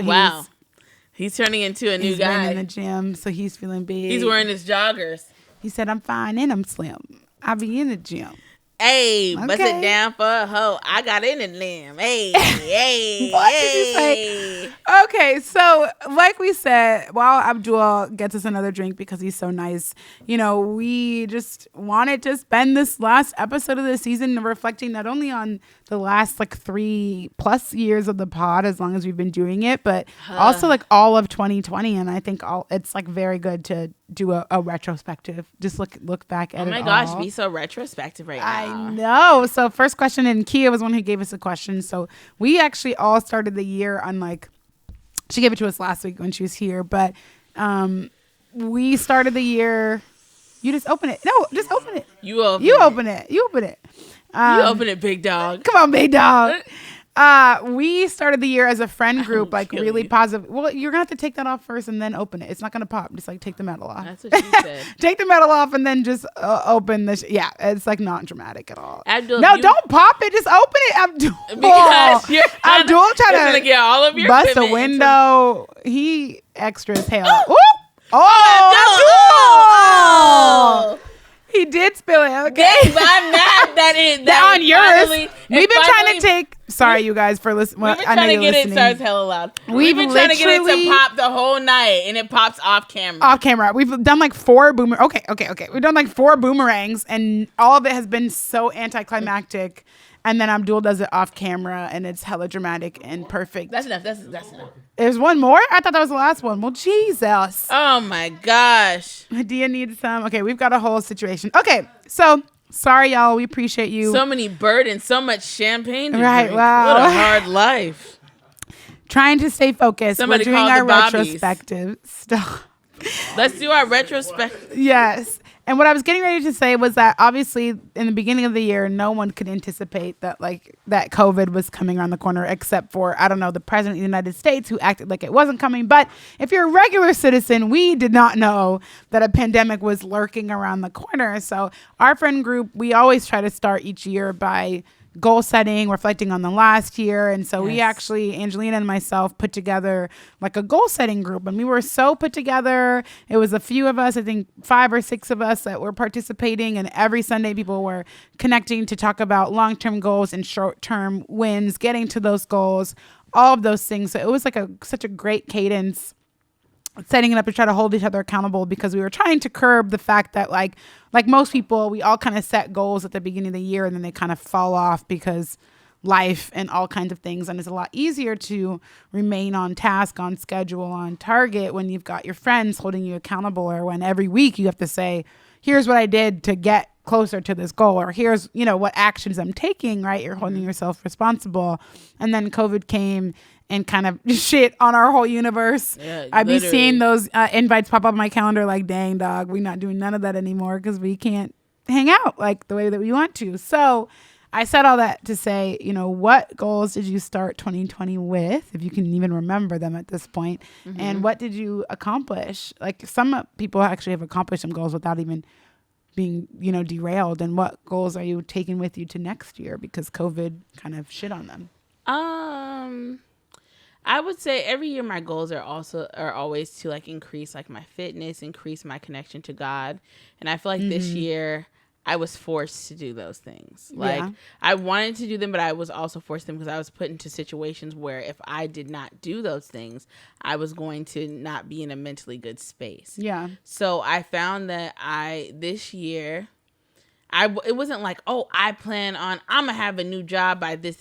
he's turning into a new guy. He's been in the gym, so he's feeling big. He's wearing his joggers. He said, I'm fine and I'm slim. I'll be in the gym. Hey, bust it down for a hoe. I got in it, limb. Hey, hey, what did you say? Okay, so like we said, while Abdul gets us another drink because he's so nice, we just wanted to spend this last episode of the season reflecting not only on the last 3+ years of the pod, as long as we've been doing it, but also all of 2020. And I think it's very good to do a retrospective. Just look back at it. Oh my gosh, be so retrospective right now. I know. So first question, and Kia was one who gave us a question. So we actually all started the year on she gave it to us last week when she was here, but we started the year. You just open it. No, just open it. You open it. You open it. You open it, big dog. Come on, big dog. We started the year as a friend group, really positive. Well, you're gonna have to take that off first and then open it. It's not gonna pop. Just take the metal off. That's what she said. Take the metal off and then just open the. Yeah, it's not dramatic at all. Abdul, don't pop it. Just open it, Abdul. Because you're Abdul trying to get all of your bust a window. He extra as hell. Oh, Abdul! He did spill it. Okay, Dave, I'm mad that on yours. We've been trying to take. Sorry, you guys, for listening. We've been trying to get it starts hella loud. We've been trying to get it to pop the whole night, and it pops off camera. Off camera. We've done 4 boomer. Okay. We've done 4 boomerangs, and all of it has been so anticlimactic. And then Abdul does it off camera, and it's hella dramatic and perfect. That's enough. That's enough. There's one more? I thought that was the last one. Well, Jesus. Oh, my gosh. Dia needs some. Okay, we've got a whole situation. Okay, so sorry, y'all. We appreciate you. So many burdens, so much champagne to drink. Wow. What a hard life. Trying to stay focused. Somebody We're doing our retrospective stuff. Let's do our retrospective. Yes. And what I was getting ready to say was that obviously in the beginning of the year, no one could anticipate that that COVID was coming around the corner, except for, I don't know, the president of the United States, who acted like it wasn't coming. But if you're a regular citizen, we did not know that a pandemic was lurking around the corner. So our friend group, we always try to start each year by goal setting, reflecting on the last year. And so we actually, Angelina and myself, put together a goal setting group, and we were so put together. It was a few of us, I think 5 or 6 of us that were participating, and every Sunday people were connecting to talk about long-term goals and short-term wins, getting to those goals, all of those things. So it was such a great cadence, setting it up to try to hold each other accountable, because we were trying to curb the fact that like most people, we all kind of set goals at the beginning of the year and then they kind of fall off because life and all kinds of things. And it's a lot easier to remain on task, on schedule, on target when you've got your friends holding you accountable, or when every week you have to say, here's what I did to get closer to this goal, or here's, what actions I'm taking, right? You're holding yourself responsible. And then COVID came and kind of shit on our whole universe. Yeah, I'd be seeing those invites pop up on my calendar dang, dog, we're not doing none of that anymore because we can't hang out the way that we want to. So I said all that to say, what goals did you start 2020 with, if you can even remember them at this point? Mm-hmm. And what did you accomplish? Some people actually have accomplished some goals without even being, derailed. And what goals are you taking with you to next year because COVID kind of shit on them? I would say every year my goals are always to increase my fitness, increase my connection to God. And I feel this year I was forced to do those things. I wanted to do them, but I was also forced to them because I was put into situations where if I did not do those things, I was going to not be in a mentally good space. Yeah. So I found that this year, it wasn't I plan on, I'm going to have a new job by this.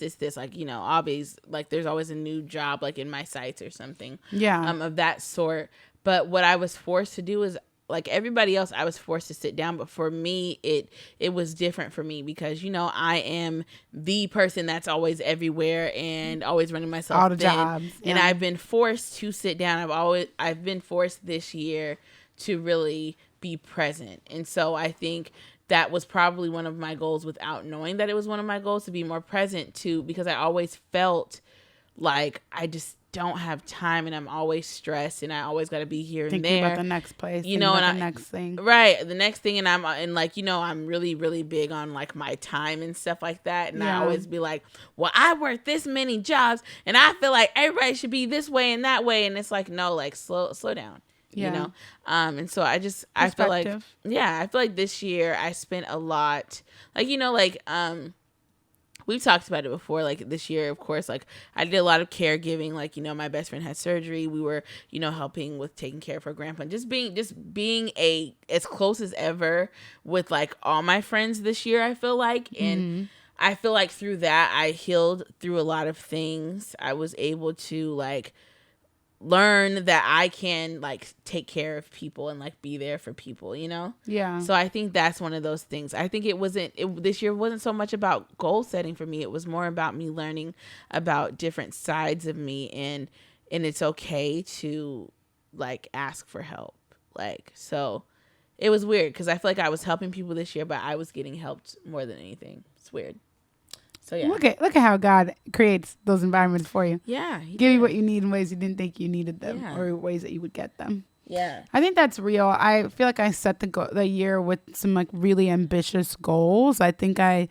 Always, there's always a new job, in my sights or something. Yeah. Of that sort. But what I was forced to do is, everybody else, I was forced to sit down. But for me, it was different for me because, I am the person that's always everywhere and always running myself all the jobs. Yeah. And I've been forced to sit down. I've been forced this year to really be present. And so I think that was probably one of my goals without knowing that it was one of my goals, to be more present too, because I always felt like I just don't have time and I'm always stressed and I always got to be here and Thinking there. about the next place, You know, and and the next thing. Right, the next thing, and I'm really, really big on like my time and stuff like that. And I always be like, well, I work this many jobs, and I feel like everybody should be this way and that way. And it's like, no, like slow down. Yeah. You know, and so I feel like this year I spent a lot, like, you know, like we've talked about it before, like this year, of course, like I did a lot of caregiving. Like, you know, my best friend had surgery. We were, you know, helping with taking care of her grandpa, and just being as close as ever with like all my friends this year, I feel like. And I feel like through that, I healed through a lot of things. I was able to like learn that I can like take care of people and like be there for people, you know? Yeah. So I think that's one of those things. I think this year wasn't so much about goal setting for me. It was more about me learning about different sides of me, and it's okay to like ask for help. Like, so it was weird because I feel like I was helping people this year, but I was getting helped more than anything. It's weird. So yeah. Look at how God creates those environments for you. Yeah. Give you what you need in ways you didn't think you needed them, or ways that you would get them. Yeah. I think that's real. I feel like I set the year with some like really ambitious goals. I think I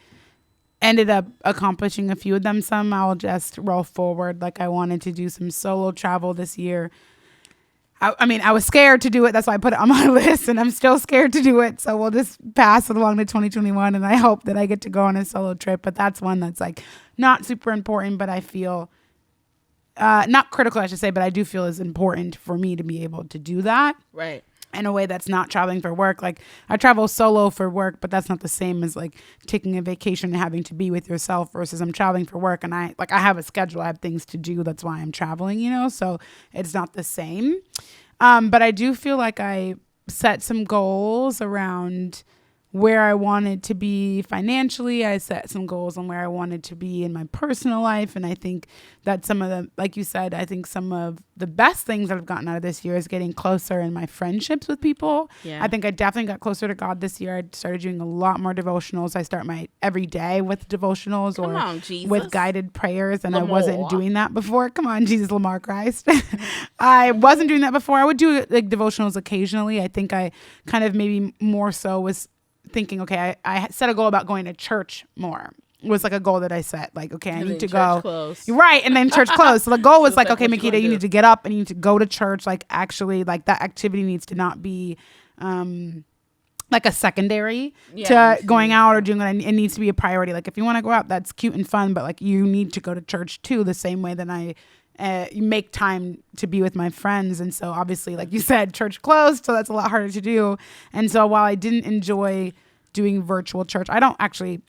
ended up accomplishing a few of them. Some I'll just roll forward. Like I wanted to do some solo travel this year. I mean, I was scared to do it. That's why I put it on my list, and I'm still scared to do it. So we'll just pass it along to 2021, and I hope that I get to go on a solo trip. But that's one that's like not super important, but I feel not critical, I should say, but I do feel is important for me to be able to do that. Right. In a way that's not traveling for work. Like I travel solo for work, but that's not the same as like taking a vacation and having to be with yourself versus I'm traveling for work and I have a schedule, I have things to do. That's why I'm traveling, you know? So it's not the same. But I do feel like I set some goals around where I wanted to be financially. I set some goals on where I wanted to be in my personal life. And I think that some of the, like you said, I think some of the best things that I've gotten out of this year is getting closer in my friendships with people. Yeah. I think I definitely got closer to God this year. I started doing a lot more devotionals. I start my every day with devotionals with guided prayers. And I wasn't doing that before. Come on, Jesus, Lamar Christ. I wasn't doing that before. I would do like devotionals occasionally. I think I kind of maybe more so was thinking, okay, I set a goal about going to church more. It was like a goal that I set. Like, okay, I need to go. Closed. Right. And then church closed. So the goal was like, okay, Makita, you need to get up and you need to go to church. Like actually, like that activity needs to not be like a secondary to going out or doing it. It needs to be a priority. Like if you want to go out, that's cute and fun, but like you need to go to church too, the same way that I make time to be with my friends. And so obviously, like you said, church closed, so that's a lot harder to do. And so while I didn't enjoy doing virtual church, I don't actually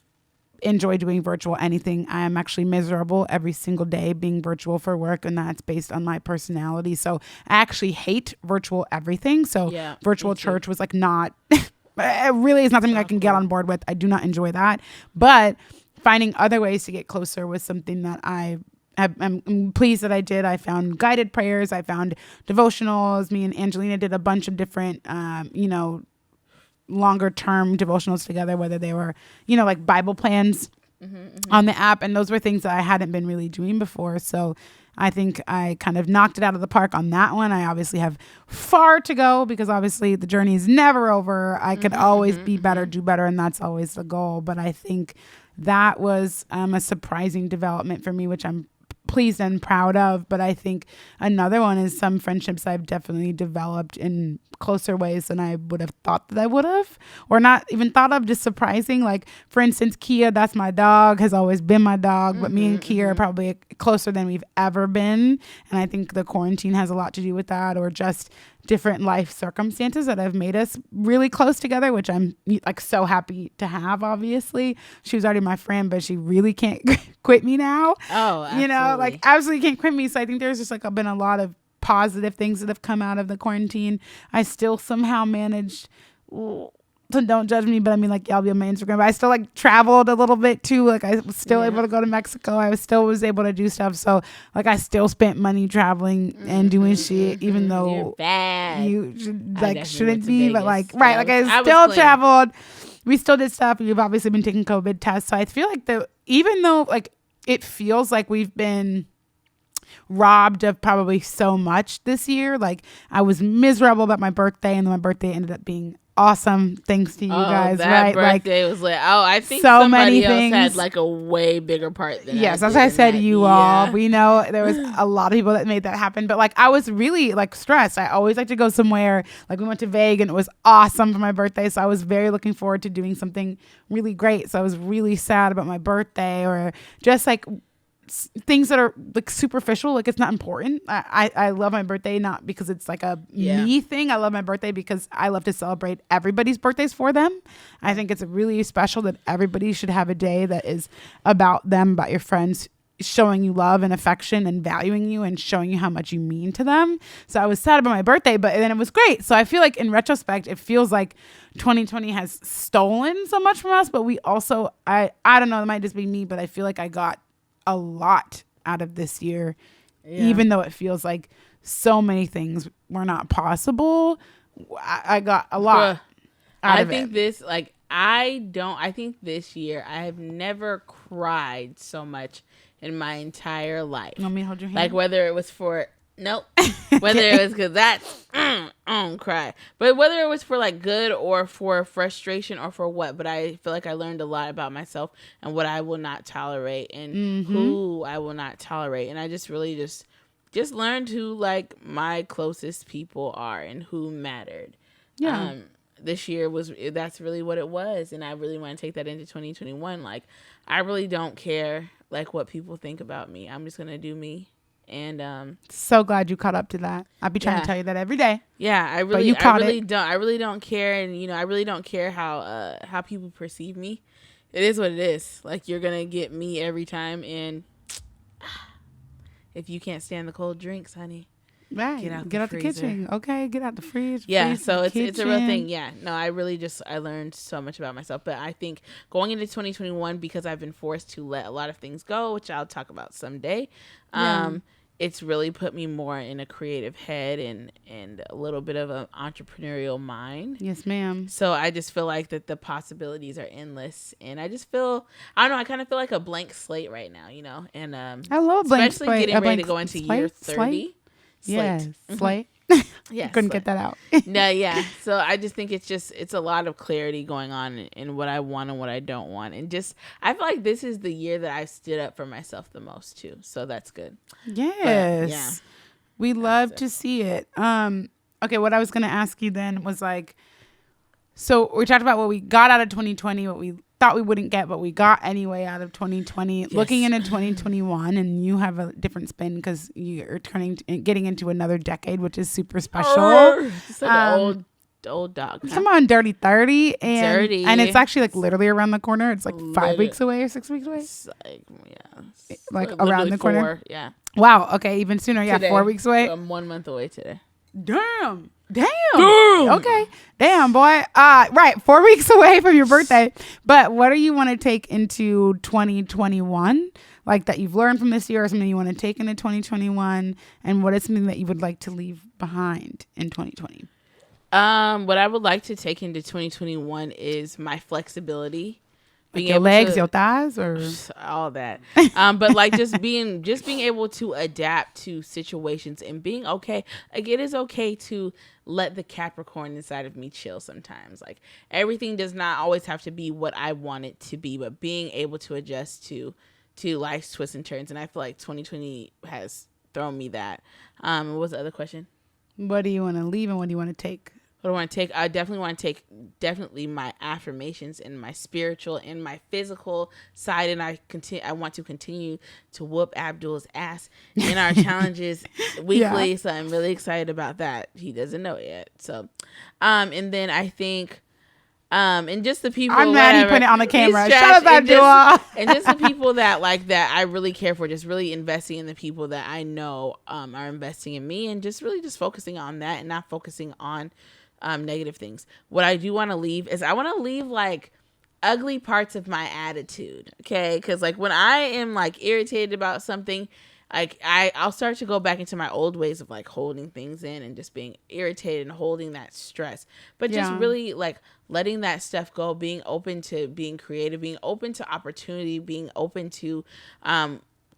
enjoy doing virtual anything. I am actually miserable every single day being virtual for work, and that's based on my personality. So I actually hate virtual everything. So virtual church was like not, it really is not something I can get on board with. I do not enjoy that. But finding other ways to get closer was something that I'm pleased that I did. I found guided prayers. I found devotionals. Me and Angelina did a bunch of different, longer term devotionals together, whether they were, like Bible plans on the app. And those were things that I hadn't been really doing before. So I think I kind of knocked it out of the park on that one. I obviously have far to go because obviously the journey is never over. I could always be better, do better. And that's always the goal. But I think that was a surprising development for me, which I'm pleased and proud of. But I think another one is some friendships I've definitely developed in closer ways than I would have thought that I would have, or not even thought of, just surprising. Like for instance, Kia, that's my dog, has always been my dog, but me and Kia are probably closer than we've ever been. And I think the quarantine has a lot to do with that, or just different life circumstances that have made us really close together, which I'm like so happy to have. Obviously, she was already my friend, but she really can't quit me now. Oh, absolutely. Like absolutely can't quit me. So I think there's just like been a lot of positive things that have come out of the quarantine. I still somehow managed to, don't judge me, but I mean, like, y'all be on my Instagram, but I still like traveled a little bit too. Like I was still able to go to Mexico. I was able to do stuff. So like I still spent money traveling and doing shit, even though you shouldn't be, but like, right. Like I still traveled. We still did stuff. We've obviously been taking COVID tests. So I feel like even though like it feels like we've been robbed of probably so much this year. Like I was miserable about my birthday, and then my birthday ended up being awesome thanks to you guys, that right? birthday was like, I think so somebody many else things. had like a way bigger part than yes, I as did I in said to that. you Yeah. all, we know there was a lot of people that made that happen, but like I was really like stressed. I always like to go somewhere. Like we went to Vegas and it was awesome for my birthday, so I was very looking forward to doing something really great. So I was really sad about my birthday, or just like things that are like superficial. Like it's not important. I love my birthday not because it's like a me thing. I love my birthday because I love to celebrate everybody's birthdays for them. I think it's really special that everybody should have a day that is about them, about your friends, showing you love and affection and valuing you and showing you how much you mean to them. So I was sad about my birthday, but then it was great. So I feel like in retrospect, it feels like 2020 has stolen so much from us, but we also, I don't know, it might just be me, but I feel like I got a lot out of this year, even though it feels like so many things were not possible. I got a lot out of it. I think this year I have never cried so much in my entire life. Want me to hold your hand? Like whether it was for whether it was because that's cry, but whether it was for like good or for frustration or for what. But I feel like I learned a lot about myself and what I will not tolerate and who I will not tolerate, and I just really just learned who like my closest people are and who mattered. Yeah. This year that's really what it was, and I really want to take that into 2021. Like I really don't care like what people think about me. I'm just gonna do me. And so glad you caught up to that. I'll be trying to tell you that every day. Yeah, I really don't care, and I really don't care how people perceive me. It is what it is. Like you're gonna get me every time, and if you can't stand the cold drinks, honey, right, get out the kitchen. Okay, get out the fridge. Yeah, so it's a real thing. Yeah, no, I learned so much about myself, but I think going into 2021, because I've been forced to let a lot of things go, which I'll talk about someday. It's really put me more in a creative head and a little bit of an entrepreneurial mind. Yes, ma'am. So I just feel like that the possibilities are endless, and I just feel, I don't know, I kind of feel like a blank slate right now, and I love blank slate. Especially getting ready to go into year 30. Yes, slate. Yeah, couldn't get that out. No, yeah. So I just think it's a lot of clarity going on in what I want and what I don't want, and just I feel like this is the year that I stood up for myself the most too. So that's good. Yes, we love to see it. Okay, what I was gonna ask you then was like, so we talked about what we got out of 2020, what we thought we wouldn't get, but we got anyway out of 2020. Yes. Looking into 2021, and you have a different spin because you're getting into another decade, which is super special. It's like an old dog. Come on, dirty 30, and it's actually like literally around the corner. It's like 5 weeks away or 6 weeks away. It's like around the corner. 4, yeah. Wow. Okay, even sooner. Yeah, today. 4 weeks away. I'm 1 month away today. Damn. Okay. Damn, boy. Right. 4 weeks away from your birthday. But what do you want to take into 2021? Like that you've learned from this year, or something you want to take into 2021? And what is something that you would like to leave behind in 2020? What I would like to take into 2021 is my flexibility. Like your legs, your thighs, or all that. But like just being able to adapt to situations and being okay. Like it is okay to let the Capricorn inside of me chill sometimes. Like everything does not always have to be what I want it to be, but being able to adjust to life's twists and turns. And I feel like 2020 has thrown me that. What was the other question? What do you want to leave and what do you want to take? What do I want to take? I definitely want to take my affirmations and my spiritual and my physical side, and I want to continue to whoop Abdul's ass in our challenges weekly. Yeah. So I'm really excited about that. He doesn't know it yet. So, and then I think, and just the people. I'm mad he put it on the camera. Shut up, Abdul. And just the people that I really care for. Just really investing in the people that I know are investing in me, and just really just focusing on that and not focusing on negative things. What I do want to leave is I want to leave like ugly parts of my attitude. Okay. Cause like when I am like irritated about something, like I'll start to go back into my old ways of like holding things in and just being irritated and holding that stress, but just really like letting that stuff go, being open to being creative, being open to opportunity, being open to,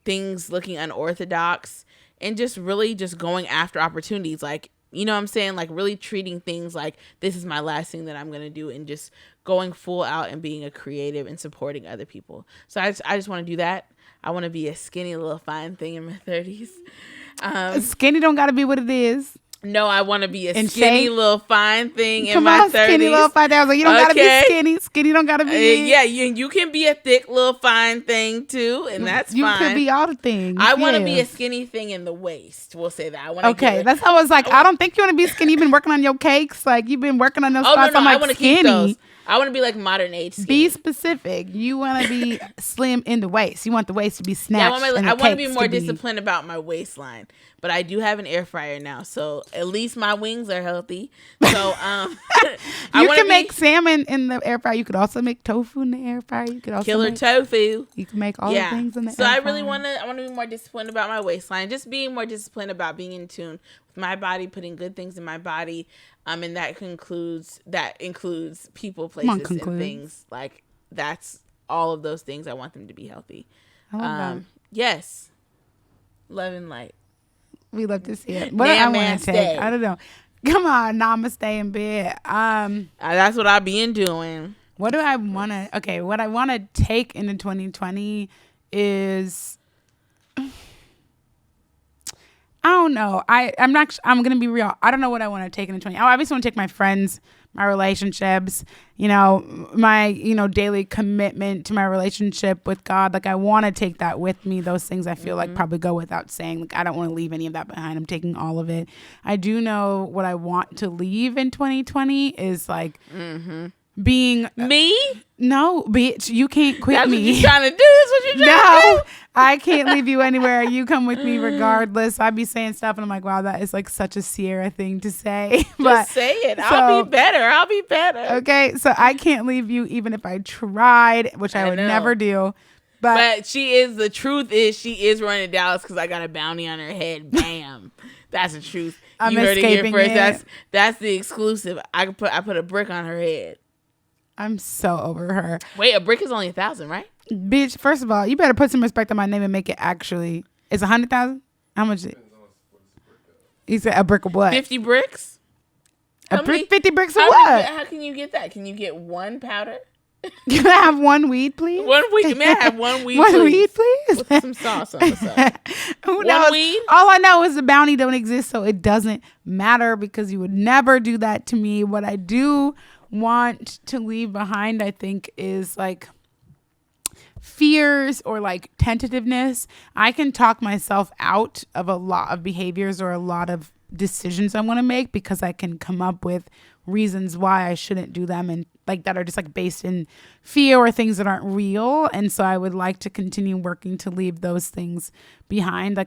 things looking unorthodox, and just really just going after opportunities. Like, you know what I'm saying? Like, really treating things like this is my last thing that I'm going to do, and just going full out and being a creative and supporting other people. So I just want to do that. I want to be a skinny little fine thing in my 30s. Skinny don't got to be what it is. No, I want to be a In skinny shape? little fine thing in Come my on, 30s. skinny little fine thing. I was like, you don't got to Okay. be skinny. Skinny don't got to be. Yeah, you can be a thick little fine thing too, and that's you fine. could be all the things. I want to be a yes. skinny thing in the waist. We'll say that. I want. Okay, that's how I was like. I don't think you want to be skinny. You've been working on your cakes. Like, you've been working on those Oh spots. no, I'm I like, want to skinny. keep those. I want to be like modern age skinny. Be specific. You want to be slim in the waist. You want the waist to be snatched. Yeah, and I the want to be cakes more disciplined about my waistline. But I do have an air fryer now, so at least my wings are healthy. So you can make salmon in the air fryer. You could also make tofu in the air fryer. You could also killer tofu. You can make all the things in the air fryer. So I really want to be more disciplined about my waistline. Just being more disciplined about being in tune with my body, putting good things in my body. And that includes people, places, and things. Like, that's all of those things. I want them to be healthy. I love that. Yes. Love and light. We love to see it. What do I want to take? I don't know. Come on, namaste in bed. That's what I been doing. What do I want to? Okay, what I want to take into 2020 is, I don't know. I'm gonna be real. I don't know what I want to take into 2020. I obviously want to take my friends, my relationships, my daily commitment to my relationship with God. Like, I want to take that with me. Those things I feel like probably go without saying. Like, I don't want to leave any of that behind. I'm taking all of it. I do know what I want to leave in 2020 is like being me. No, bitch, you can't quit That's me. what you trying to do. That's what you trying to do. I can't leave you anywhere. You come with me regardless. I'd be saying stuff and I'm like, wow, that is like such a Sierra thing to say. Just say it. I'll be better. Okay, so I can't leave you even if I tried, which I would never do. But the truth is she is running Dallas because I got a bounty on her head. Bam. That's the truth. I'm you heard it here first. it. That's the exclusive. I put a brick on her head. I'm so over her. Wait, a brick is only 1,000, right? Bitch, first of all, you better put some respect on my name and make it actually. It's 100,000? How much is it? You said a brick of what? 50 bricks? 50 bricks of what? How can you get that? Can you get one powder? Can I have one weed, please? One weed. May I have one weed, one please? weed, please? With some sauce on the side. Who knows? Weed? All I know is the bounty don't exist, so it doesn't matter because you would never do that to me. What I do want to leave behind, I think, is like fears or like tentativeness. I can talk myself out of a lot of behaviors or a lot of decisions I want to make because I can come up with reasons why I shouldn't do them, and like that are just like based in fear or things that aren't real. And so I would like to continue working to leave those things behind.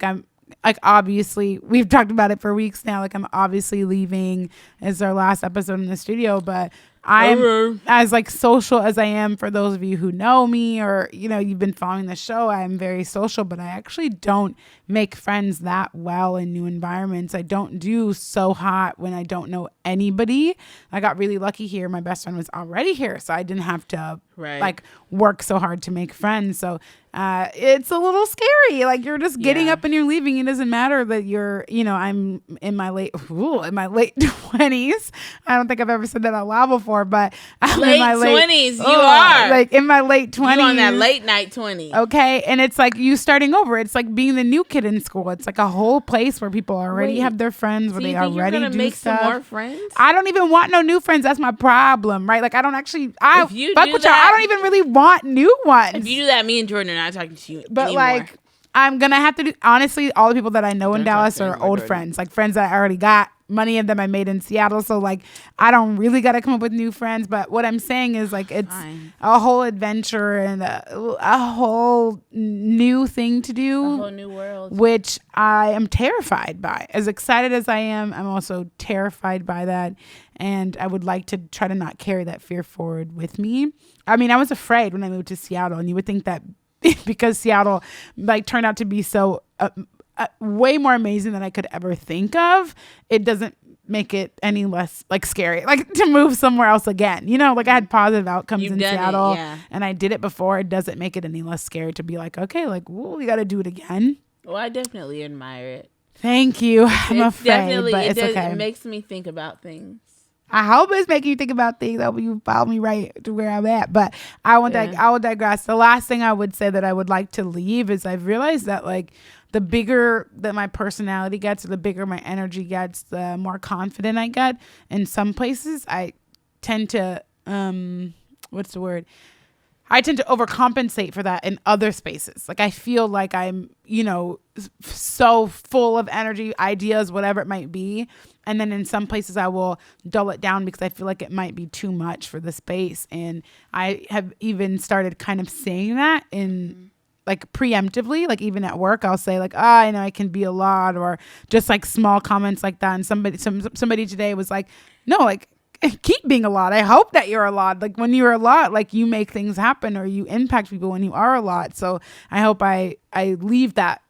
Obviously we've talked about it for weeks now. Like, I'm obviously leaving as our last episode in the studio, but I'm as like social as I am. For those of you who know me or, you've been following the show, I'm very social, but I actually don't make friends that well in new environments. I don't do so hot when I don't know anybody. I got really lucky here. My best friend was already here, so I didn't have to like work so hard to make friends. So it's a little scary. Like, you're just getting up and you're leaving. It doesn't matter that you're, I'm in my late 20s. I don't think I've ever said that out loud before, but I'm in my late 20s. You are like in my late 20s. You on that late night 20s. Okay. And it's like you starting over. It's like being the new kid in school. It's like a whole place where people already have their friends, where they already do make stuff. Some more friends? I don't even want no new friends. That's my problem, right? Like, I don't actually, fuck with y'all. I don't even really want new ones. If you do that, me and Jordan are not talking to you but anymore. Like, I'm gonna have to do, honestly, all the people that I know in Dallas are old friends, like friends that I already got. Many of them I made in Seattle, so like I don't really gotta come up with new friends. But what I'm saying is, like, it's a whole adventure and a whole new thing to do, a whole new world, which I am terrified by. As excited as I am, I'm also terrified by that, and I would like to try to not carry that fear forward with me. I mean, I was afraid when I moved to Seattle, and you would think that because Seattle like turned out to be so way more amazing than I could ever think of, it doesn't make it any less like scary, like to move somewhere else again. You know, like I had positive outcomes in Seattle and I did it before. It doesn't make it any less scary to be like, okay, like, we got to do it again. Well, I definitely admire it. Thank you. I'm afraid, but it's okay. It makes me think about things. I hope it's making you think about things. I hope you follow me right to where I'm at. But I will digress. The last thing I would say that I would like to leave is I've realized that like the bigger that my personality gets, or the bigger my energy gets, the more confident I get. In some places, I tend to I tend to overcompensate for that in other spaces. Like I feel like I'm, you know, so full of energy, ideas, whatever it might be. And then in some places I will dull it down because I feel like it might be too much for the space. And I have even started kind of saying that in like preemptively, like even at work, I'll say like, I know I can be a lot, or just like small comments like that. And somebody today was like, no, like, keep being a lot. I hope that you're a lot. Like when you're a lot, like you make things happen or you impact people when you are a lot. So I hope I leave that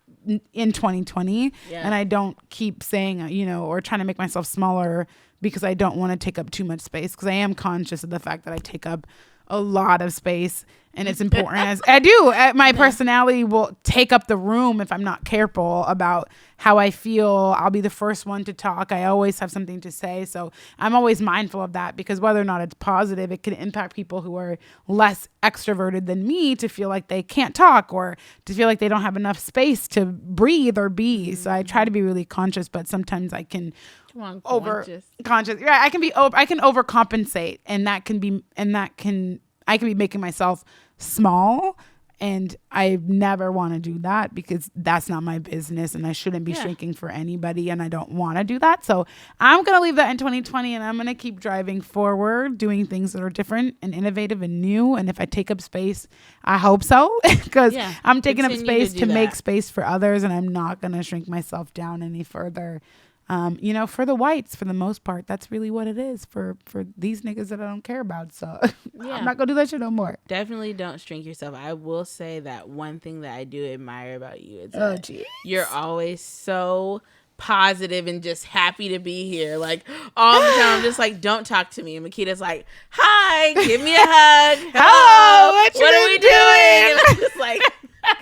in 2020 and I don't keep saying, you know, or trying to make myself smaller because I don't want to take up too much space, because I am conscious of the fact that I take up a lot of space and it's important. As I do, my personality will take up the room if I'm not careful about how I feel. I'll be the first one to talk. I always have something to say. So I'm always mindful of that, because whether or not it's positive, it can impact people who are less extroverted than me to feel like they can't talk, or to feel like they don't have enough space to breathe or be. So I try to be really conscious, but sometimes I can conscious. Yeah, I can overcompensate, and I can be making myself small, and I never want to do that, because that's not my business and I shouldn't be shrinking for anybody, and I don't want to do that. So I'm going to leave that in 2020, and I'm going to keep driving forward, doing things that are different and innovative and new. And if I take up space, I hope so, because I'm taking up space to make space for others, and I'm not going to shrink myself down any further. You know, for the whites, for the most part, that's really what it is for these niggas that I don't care about. So I'm not gonna do that shit no more. Definitely don't shrink yourself. I will say that one thing that I do admire about you is that you're always so positive and just happy to be here. Like all the time, I'm just like, don't talk to me. And Makita's like, hi, give me a hug. Hello, what are we doing? And I'm just like,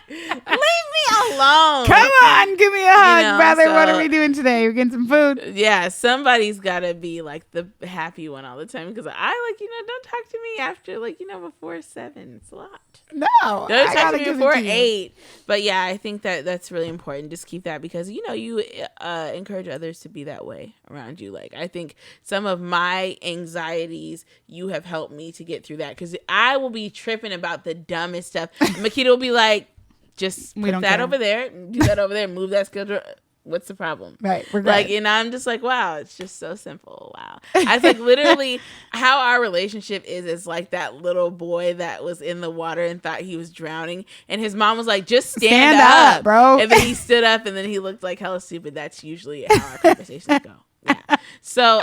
leave me alone. Come on, give me a hug, brother. What are we doing today? We're getting some food. Yeah, somebody's gotta be like the happy one all the time, because I like, don't talk to me after before 7. It's a lot. No, don't talk to me before 8. But yeah, I think that's really important. Just keep that, because you encourage others to be that way around you. Like I think some of my anxieties, you have helped me to get through that, because I will be tripping about the dumbest stuff. Makita will be like, just put that over there, do that over there, move that schedule. What's the problem? Right. We're like, and I'm just like, wow, it's just so simple. Wow. I was like, literally how our relationship is like that little boy that was in the water and thought he was drowning. And his mom was like, just stand up, bro. And then he stood up, and then he looked like hella stupid. That's usually how our conversations go. Yeah. So,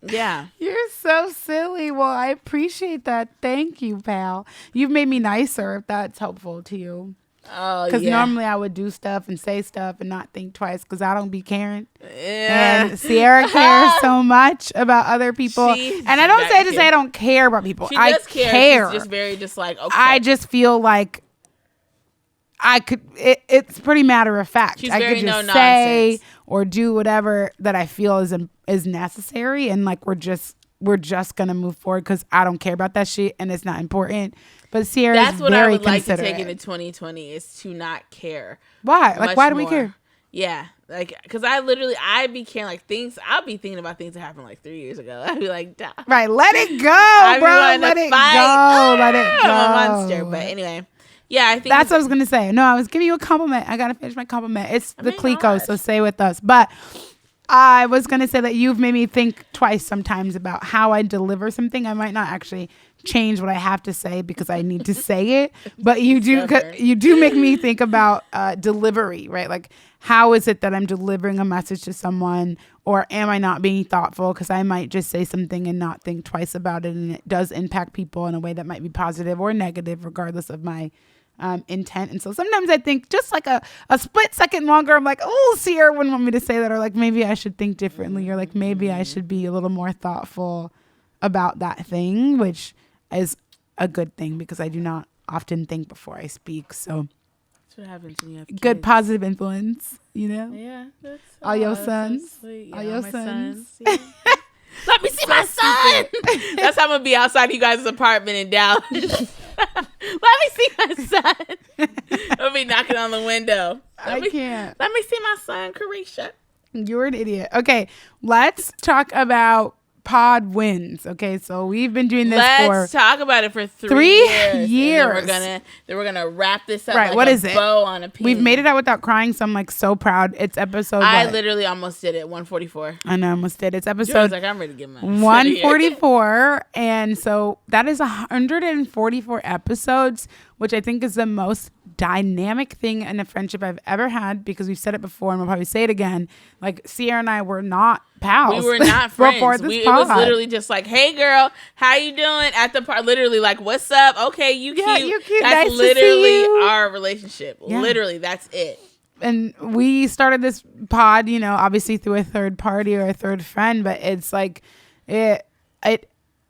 yeah. You're so silly. Well, I appreciate that. Thank you, pal. You've made me nicer, if that's helpful to you. Oh, because normally I would do stuff and say stuff and not think twice, because I don't be caring. And Sierra cares so much about other people. And I don't say to say I don't care about people. She does care. She's just very just like, okay. I just feel like I could. It's pretty matter of fact. She's I very could just no say nonsense. Or do whatever that I feel is necessary, and like we're just gonna move forward, because I don't care about that shit and it's not important. But Sierra, that's what I would like to take into 2020, is to not care. Why? Like, why do we care? Yeah, like, because I'd be caring like things. I'll be thinking about things that happened like 3 years ago. I'd be like, duh. Right, let it go, bro. Let it go. Let it go. I'm a monster. But anyway, yeah, I think that's what I was gonna say. No, I was giving you a compliment. I gotta finish my compliment. It's the Clico, so stay with us. But I was gonna say that you've made me think twice sometimes about how I deliver something. I might not actually change what I have to say because I need to say it, but you do make me think about delivery, right? Like, how is it that I'm delivering a message to someone, or am I not being thoughtful because I might just say something and not think twice about it, and it does impact people in a way that might be positive or negative, regardless of my intent. And so sometimes I think just like a split second longer, I'm like, oh, Sierra wouldn't want me to say that, or like maybe I should think differently, or like maybe I should be a little more thoughtful about that thing, which is a good thing because I do not often think before I speak. So that's what happens when you have kids. Good positive influence, you know? Yeah. That's all your sons. So sweet. All Yeah, your my sons. Yeah. Let me see my son. That's how I'm gonna be outside you guys' apartment in Dallas. Let me see my son. I'll be knocking on the window. I can't. Let me see my son, Keisha. You're an idiot. Okay, let's talk about pod wins. Okay, so we've been doing this Let's talk about it for 3 years. And then we're gonna wrap this up. Right, like what a is it? Bow on a pin. We've made it out without crying, so I'm like so proud. It's episode. I what? literally almost did it. 144. I know, almost did. It's I was episode like, I'm ready to get mine. 144, and so that is 144 episodes, which I think is the most dynamic thing in a friendship I've ever had, because we've said it before and we'll probably say it again. Like Sierra and I were not pals. We were not friends. It was pod. literally just like, hey girl, how you doing? At the part, literally like, what's up? Okay, you cute. Yeah, you cute. That's Nice to literally see you. our relationship. Yeah. Literally, that's it. And we started this pod, you know, obviously through a third party or a third friend, but it's like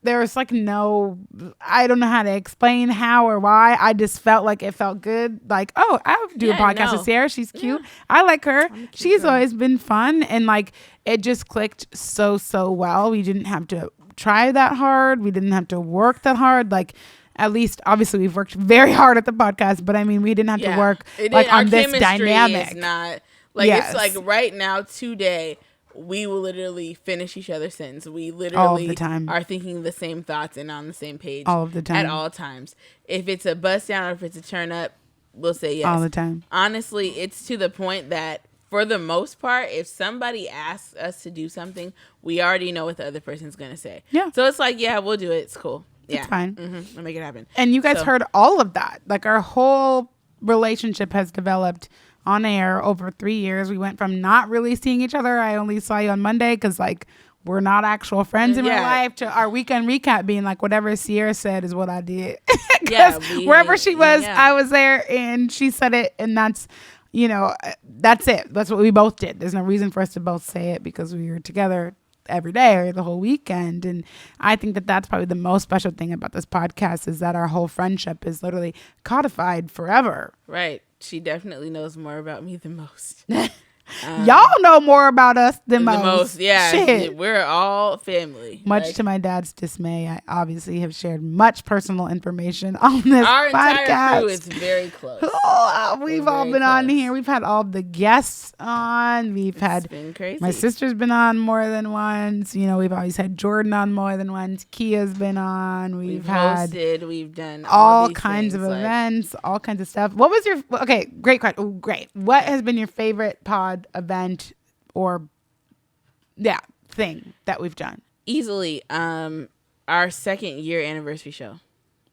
there was like no, I don't know how to explain how or why. I just felt like it felt good. Like, oh, I'll do a podcast with Sarah. She's cute. Yeah. I like her. She's always been fun. And like, it just clicked so well. We didn't have to try that hard. We didn't have to work that hard. Like, at least, obviously, we've worked very hard at the podcast, but I mean, we didn't have to work like on this dynamic. Is not like it's like right now today. We will literally finish each other's sentence. We literally all of the time are thinking the same thoughts and on the same page all of the time. At all times. If it's a bust down or if it's a turn up, we'll say yes. All the time. Honestly, it's to the point that for the most part, if somebody asks us to do something, we already know what the other person's going to say. Yeah. So it's like, yeah, we'll do it. It's cool. Yeah. It's fine. Mm-hmm. We'll make it happen. And you guys heard all of that. Like our whole relationship has developed on air over 3 years. We went from not really seeing each other. I only saw you on Monday because like we're not actual friends in real life, to our weekend recap being like whatever Sierra said is what I did. Wherever she was, I was there and she said it, and that's, you know, that's it. That's what we both did. There's no reason for us to both say it because we were together every day or the whole weekend. And I think that that's probably the most special thing about this podcast, is that our whole friendship is literally codified forever. Right. She definitely knows more about me than most. Y'all know more about us than most. Yeah. Shit. We're all family. Much to my dad's dismay, I obviously have shared much personal information on this podcast. Our entire crew is very close. We've all been on here. We've had all the guests on. It's been crazy. My sister's been on more than once. You know, we've always had Jordan on more than once. Kia's been on. We've had hosted. We've done all kinds of events, all kinds of stuff. What was your great question? Oh, great. What has been your favorite pod event or thing that we've done? Easily our 2nd year anniversary show.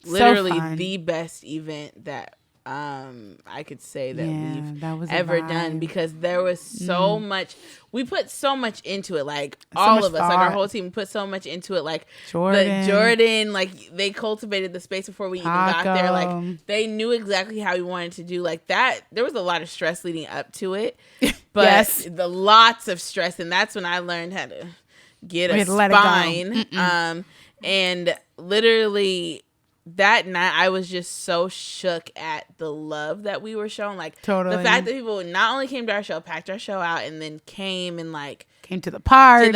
Literally the best event that I could say that we've ever done, because there was so much. We put so much into it, like all of us, like our whole team put so much into it. Like Jordan, like they cultivated the space before we even got there. Like they knew exactly how we wanted to do like that. There was a lot of stress leading up to it, but lots of stress, and that's when I learned how to get a spine. And literally that night, I was just so shook at the love that we were shown. Like, the fact that people not only came to our show, packed our show out, and then came and, like... Came to the party.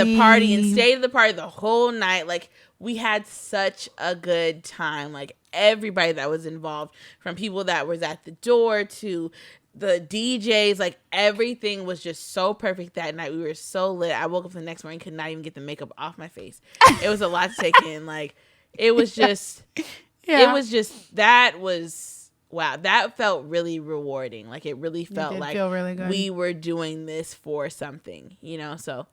And stayed at the party the whole night. Like, we had such a good time. Like, everybody that was involved, from people that was at the door to the DJs, like, everything was just so perfect that night. We were so lit. I woke up the next morning, could not even get the makeup off my face. It was a lot to take in. Like, it was just... It was just, that was, wow, that felt really rewarding. Like, it really felt like really good. We were doing this for something, you know? So,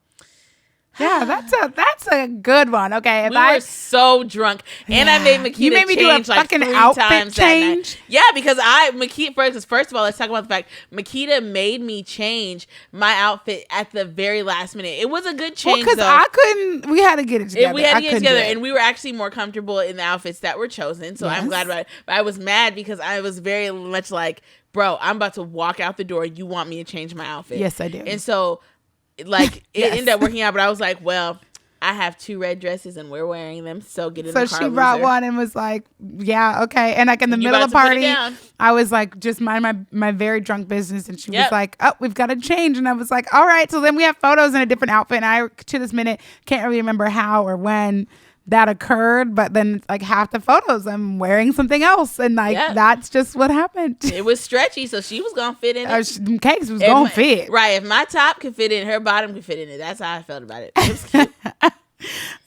Yeah, that's a good one. Okay, if We were so drunk, and I made Makita you made me change do a like fucking 3 outfit times change. that night. Yeah, because Makita first of all, let's talk about the fact Makita made me change my outfit at the very last minute. It was a good change, because I couldn't. We had to get it together. We had to get it together, and we were actually more comfortable in the outfits that were chosen. So I'm glad about it. But I was mad because I was very much like, bro, I'm about to walk out the door. You want me to change my outfit? Yes, I do. And so, like, it ended up working out. But I was like, well, I have 2 red dresses and we're wearing them. So get in the car. So she brought one and was like, yeah, okay. And like in the middle of the party, I was like, just mind my very drunk business. And she was like, oh, we've got to change. And I was like, all right. So then we have photos in a different outfit. And I, to this minute, can't really remember how or when that occurred. But then like half the photos, I'm wearing something else. And like, that's just what happened. It was stretchy. So she was going to fit in it. Cakes was going to fit. Right. If my top could fit in, her bottom could fit in it. That's how I felt about it. It was cute.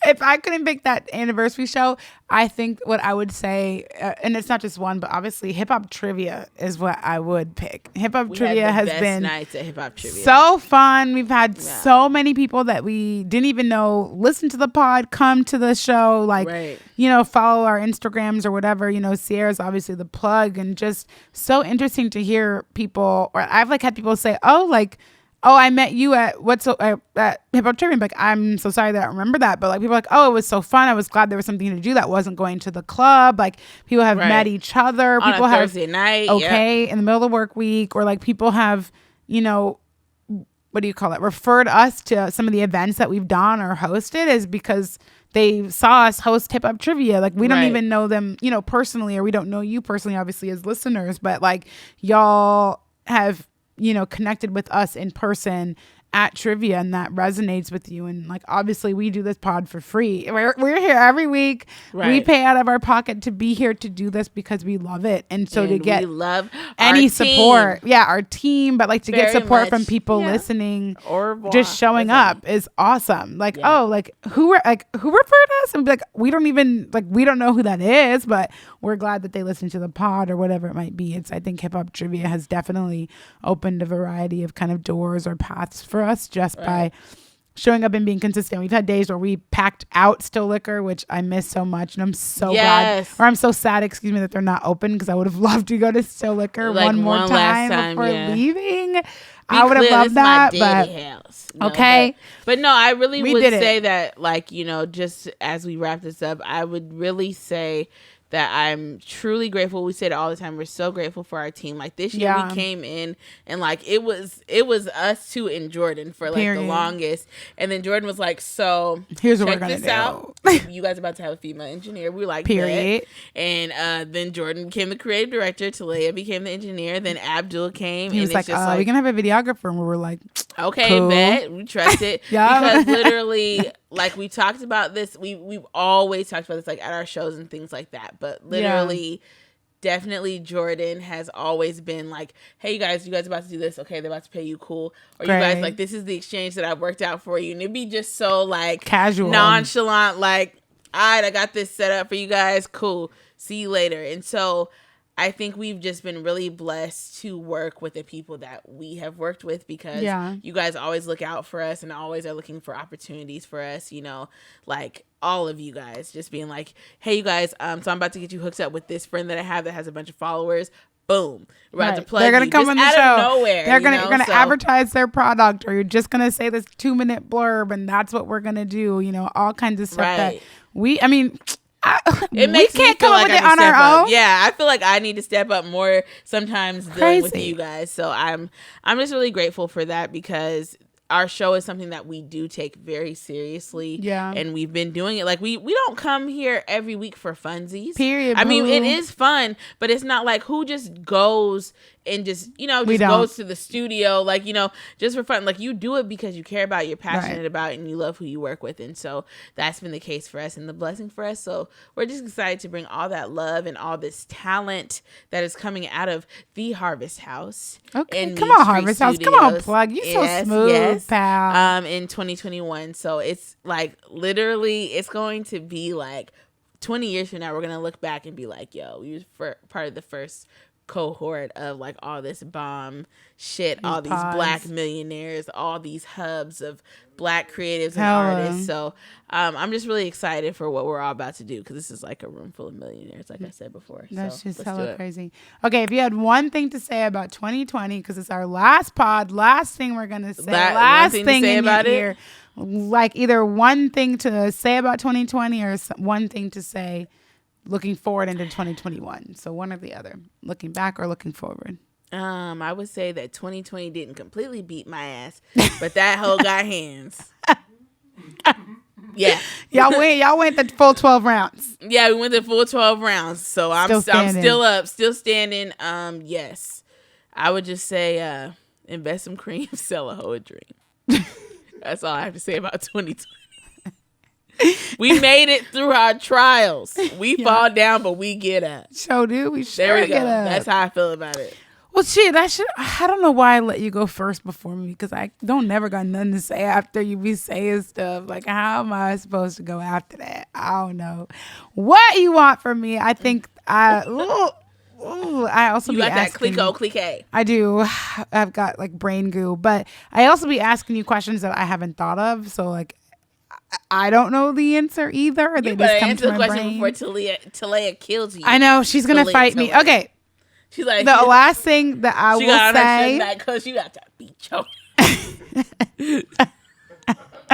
If I couldn't pick that anniversary show, I think what I would say, and it's not just one, but obviously hip hop trivia is what I would pick. Hip hop trivia has been nights at hip hop trivia. So fun. We've had so many people that we didn't even know listen to the pod, come to the show, like follow our Instagrams or whatever. Sierra's obviously the plug, and just so interesting to hear people. Or I've like had people say, oh, I met you at at Hip Hop Trivia. Like, I'm so sorry that I don't remember that. But like people are like, oh, it was so fun. I was glad there was something to do that wasn't going to the club. Like people have met each other. On people a have Thursday night. In the middle of the work week, or like people have, what do you call it? Referred us to some of the events that we've done or hosted is because they saw us host Hip Hop Trivia. Like we don't even know them, personally, or we don't know you personally, obviously as listeners, but like y'all have connected with us in person at trivia, and that resonates with you. And like obviously we do this pod for free. We're here every week. We pay out of our pocket to be here to do this because we love it. And so to get any support, our team, but like to get support from people listening or just showing up is awesome. Like who referred us, and be like we don't know who that is, but we're glad that they listen to the pod or whatever it might be. I think Hip Hop Trivia has definitely opened a variety of kind of doors or paths for us just by showing up and being consistent. We've had days where we packed out Still Liquor, which I miss so much, and I'm so glad, or I'm so sad, that they're not open, because I would have loved to go to Still Liquor one more time before leaving. I would have loved that, but okay. But no, I really would say that, like, just as we wrap this up, I would really say that I'm truly grateful. We say it all the time. We're so grateful for our team. Like this year we came in and like it was us two and Jordan for like the longest. And then Jordan was like, so here's what we're gonna do. Out. You guys about to have a female engineer. We were like, period. And then Jordan became the creative director. Talia became the engineer. Then Abdul came. He was like, we can have a videographer. And we were like, okay, cool. Bet. We trust it. Because literally, like we talked about this, we've always talked about this like at our shows and things like that. But literally, definitely Jordan has always been like, hey, you guys about to do this. Okay, they're about to pay you, cool. Or you guys, like, this is the exchange that I've worked out for you. And it'd be just so like casual, nonchalant, like, all right, I got this set up for you guys. Cool. See you later. And so I think we've just been really blessed to work with the people that we have worked with, because you guys always look out for us and always are looking for opportunities for us, like all of you guys just being like, hey, you guys, so I'm about to get you hooked up with this friend that I have that has a bunch of followers. Boom. We're about to plug. They're going to come on the show. Out of nowhere, They're going to advertise their product, or you're just going to say this 2-minute blurb, and that's what we're going to do. All kinds of stuff that we can't come up with it on our own. Yeah, I feel like I need to step up more sometimes dealing with you guys. So I'm just really grateful for that, because our show is something that we do take very seriously. Yeah. And we've been doing it. Like we don't come here every week for funsies. Period. I mean, it is fun, but it's not like who just goes and just goes to the studio, like, just for fun. Like, you do it because you care about, you're passionate about, and you love who you work with. And so that's been the case for us and the blessing for us. So we're just excited to bring all that love and all this talent that is coming out of the Harvest House. Okay, come on, Harvest House. Come on, plug. You're so smooth, pal. In 2021. So it's like, literally, it's going to be like 20 years from now, we're going to look back and be like, yo, we were part of the first cohort of like all this bomb shit, all these pods. black millionaires, all these hubs of black creatives and Hella. artists. So I'm just really excited for what we're all about to do, because this is like a room full of millionaires, like I said before. That's so just let's do hella it. crazy. Okay, if you had one thing to say about 2020, because it's our last pod, last thing we're gonna say, last one thing to say in about your it? ear, like either one thing to say about 2020 or one thing to say looking forward into 2021. So one or the other, looking back or looking forward. I would say that 2020 didn't completely beat my ass, but that hoe got hands. Yeah. Y'all went the full 12 rounds. Yeah, we went the full 12 rounds. So I'm still up, still standing. Yes. I would just say invest some cream, sell a hoe a dream. That's all I have to say about 2020. We made it through our trials. We fall down, but we get up. So do we sure There we go. get up. That's how I feel about it. Well, shit, I don't know why I let you go first before me, because I don't never got nothing to say after you be saying stuff. Like, how am I supposed to go after that? I don't know. What you want from me? I think I also You be got that asking. clique. I do. I've got like brain goo, but I also be asking you questions that I haven't thought of. So like, I don't know the answer either. You They better just come answer to the my question brain. before Talia kills you. I know she's gonna Talia, fight me. Talia. Okay. She's like, The last thing that I she will got on her say. shit back because you got to beat your.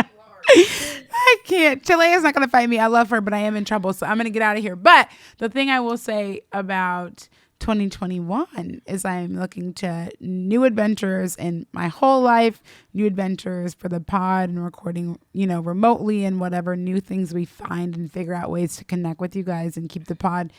I can't. Chilea's not going to fight me. I love her, but I am in trouble, so I'm going to get out of here. But the thing I will say about 2021 is I'm looking to new adventures in my whole life, new adventures for the pod and recording, remotely, and whatever new things we find and figure out ways to connect with you guys and keep the pod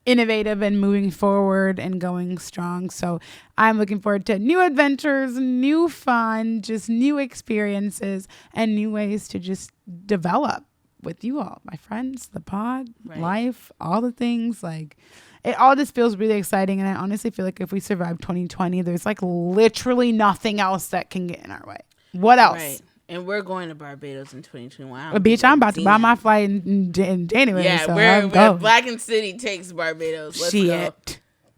innovative and moving forward and going strong. So I'm looking forward to new adventures, new fun, just new experiences and new ways to just develop with you all, my friends, the pod, life, all the things. Like, it all just feels really exciting. And I honestly feel like if we survive 2020, there's like literally nothing else that can get in our way. What else? Right. And we're going to Barbados in 2021. Well, bitch, I'm about to buy my flight in January. Yeah, so we're Black and City takes Barbados. Let's go.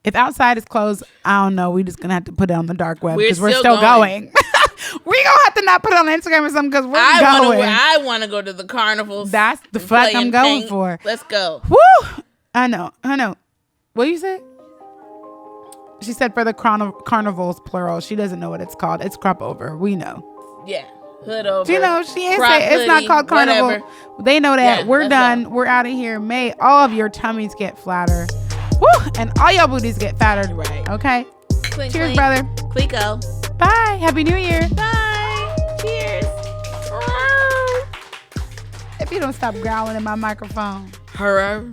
If outside is closed, I don't know. We're just going to have to put it on the dark web because we're still still going. We're going to have to not put it on Instagram or something because we're going. I want to go to the carnivals. That's the fuck I'm going for. Let's go. Woo! I know. What you say? She said for the carnivals, plural. She doesn't know what it's called. It's crop over. We know. Yeah. Hood over. She ain't say it's not called carnival. Whatever. They know that. Yeah, we're done. go. We're out of here. May all of your tummies get flatter. Woo! And all your booties get fatter. Right. Okay. Clink, Cheers, clink. brother. Clinko. Bye. Happy New Year. Bye. Cheers. If you don't stop growling in my microphone. Hurrah.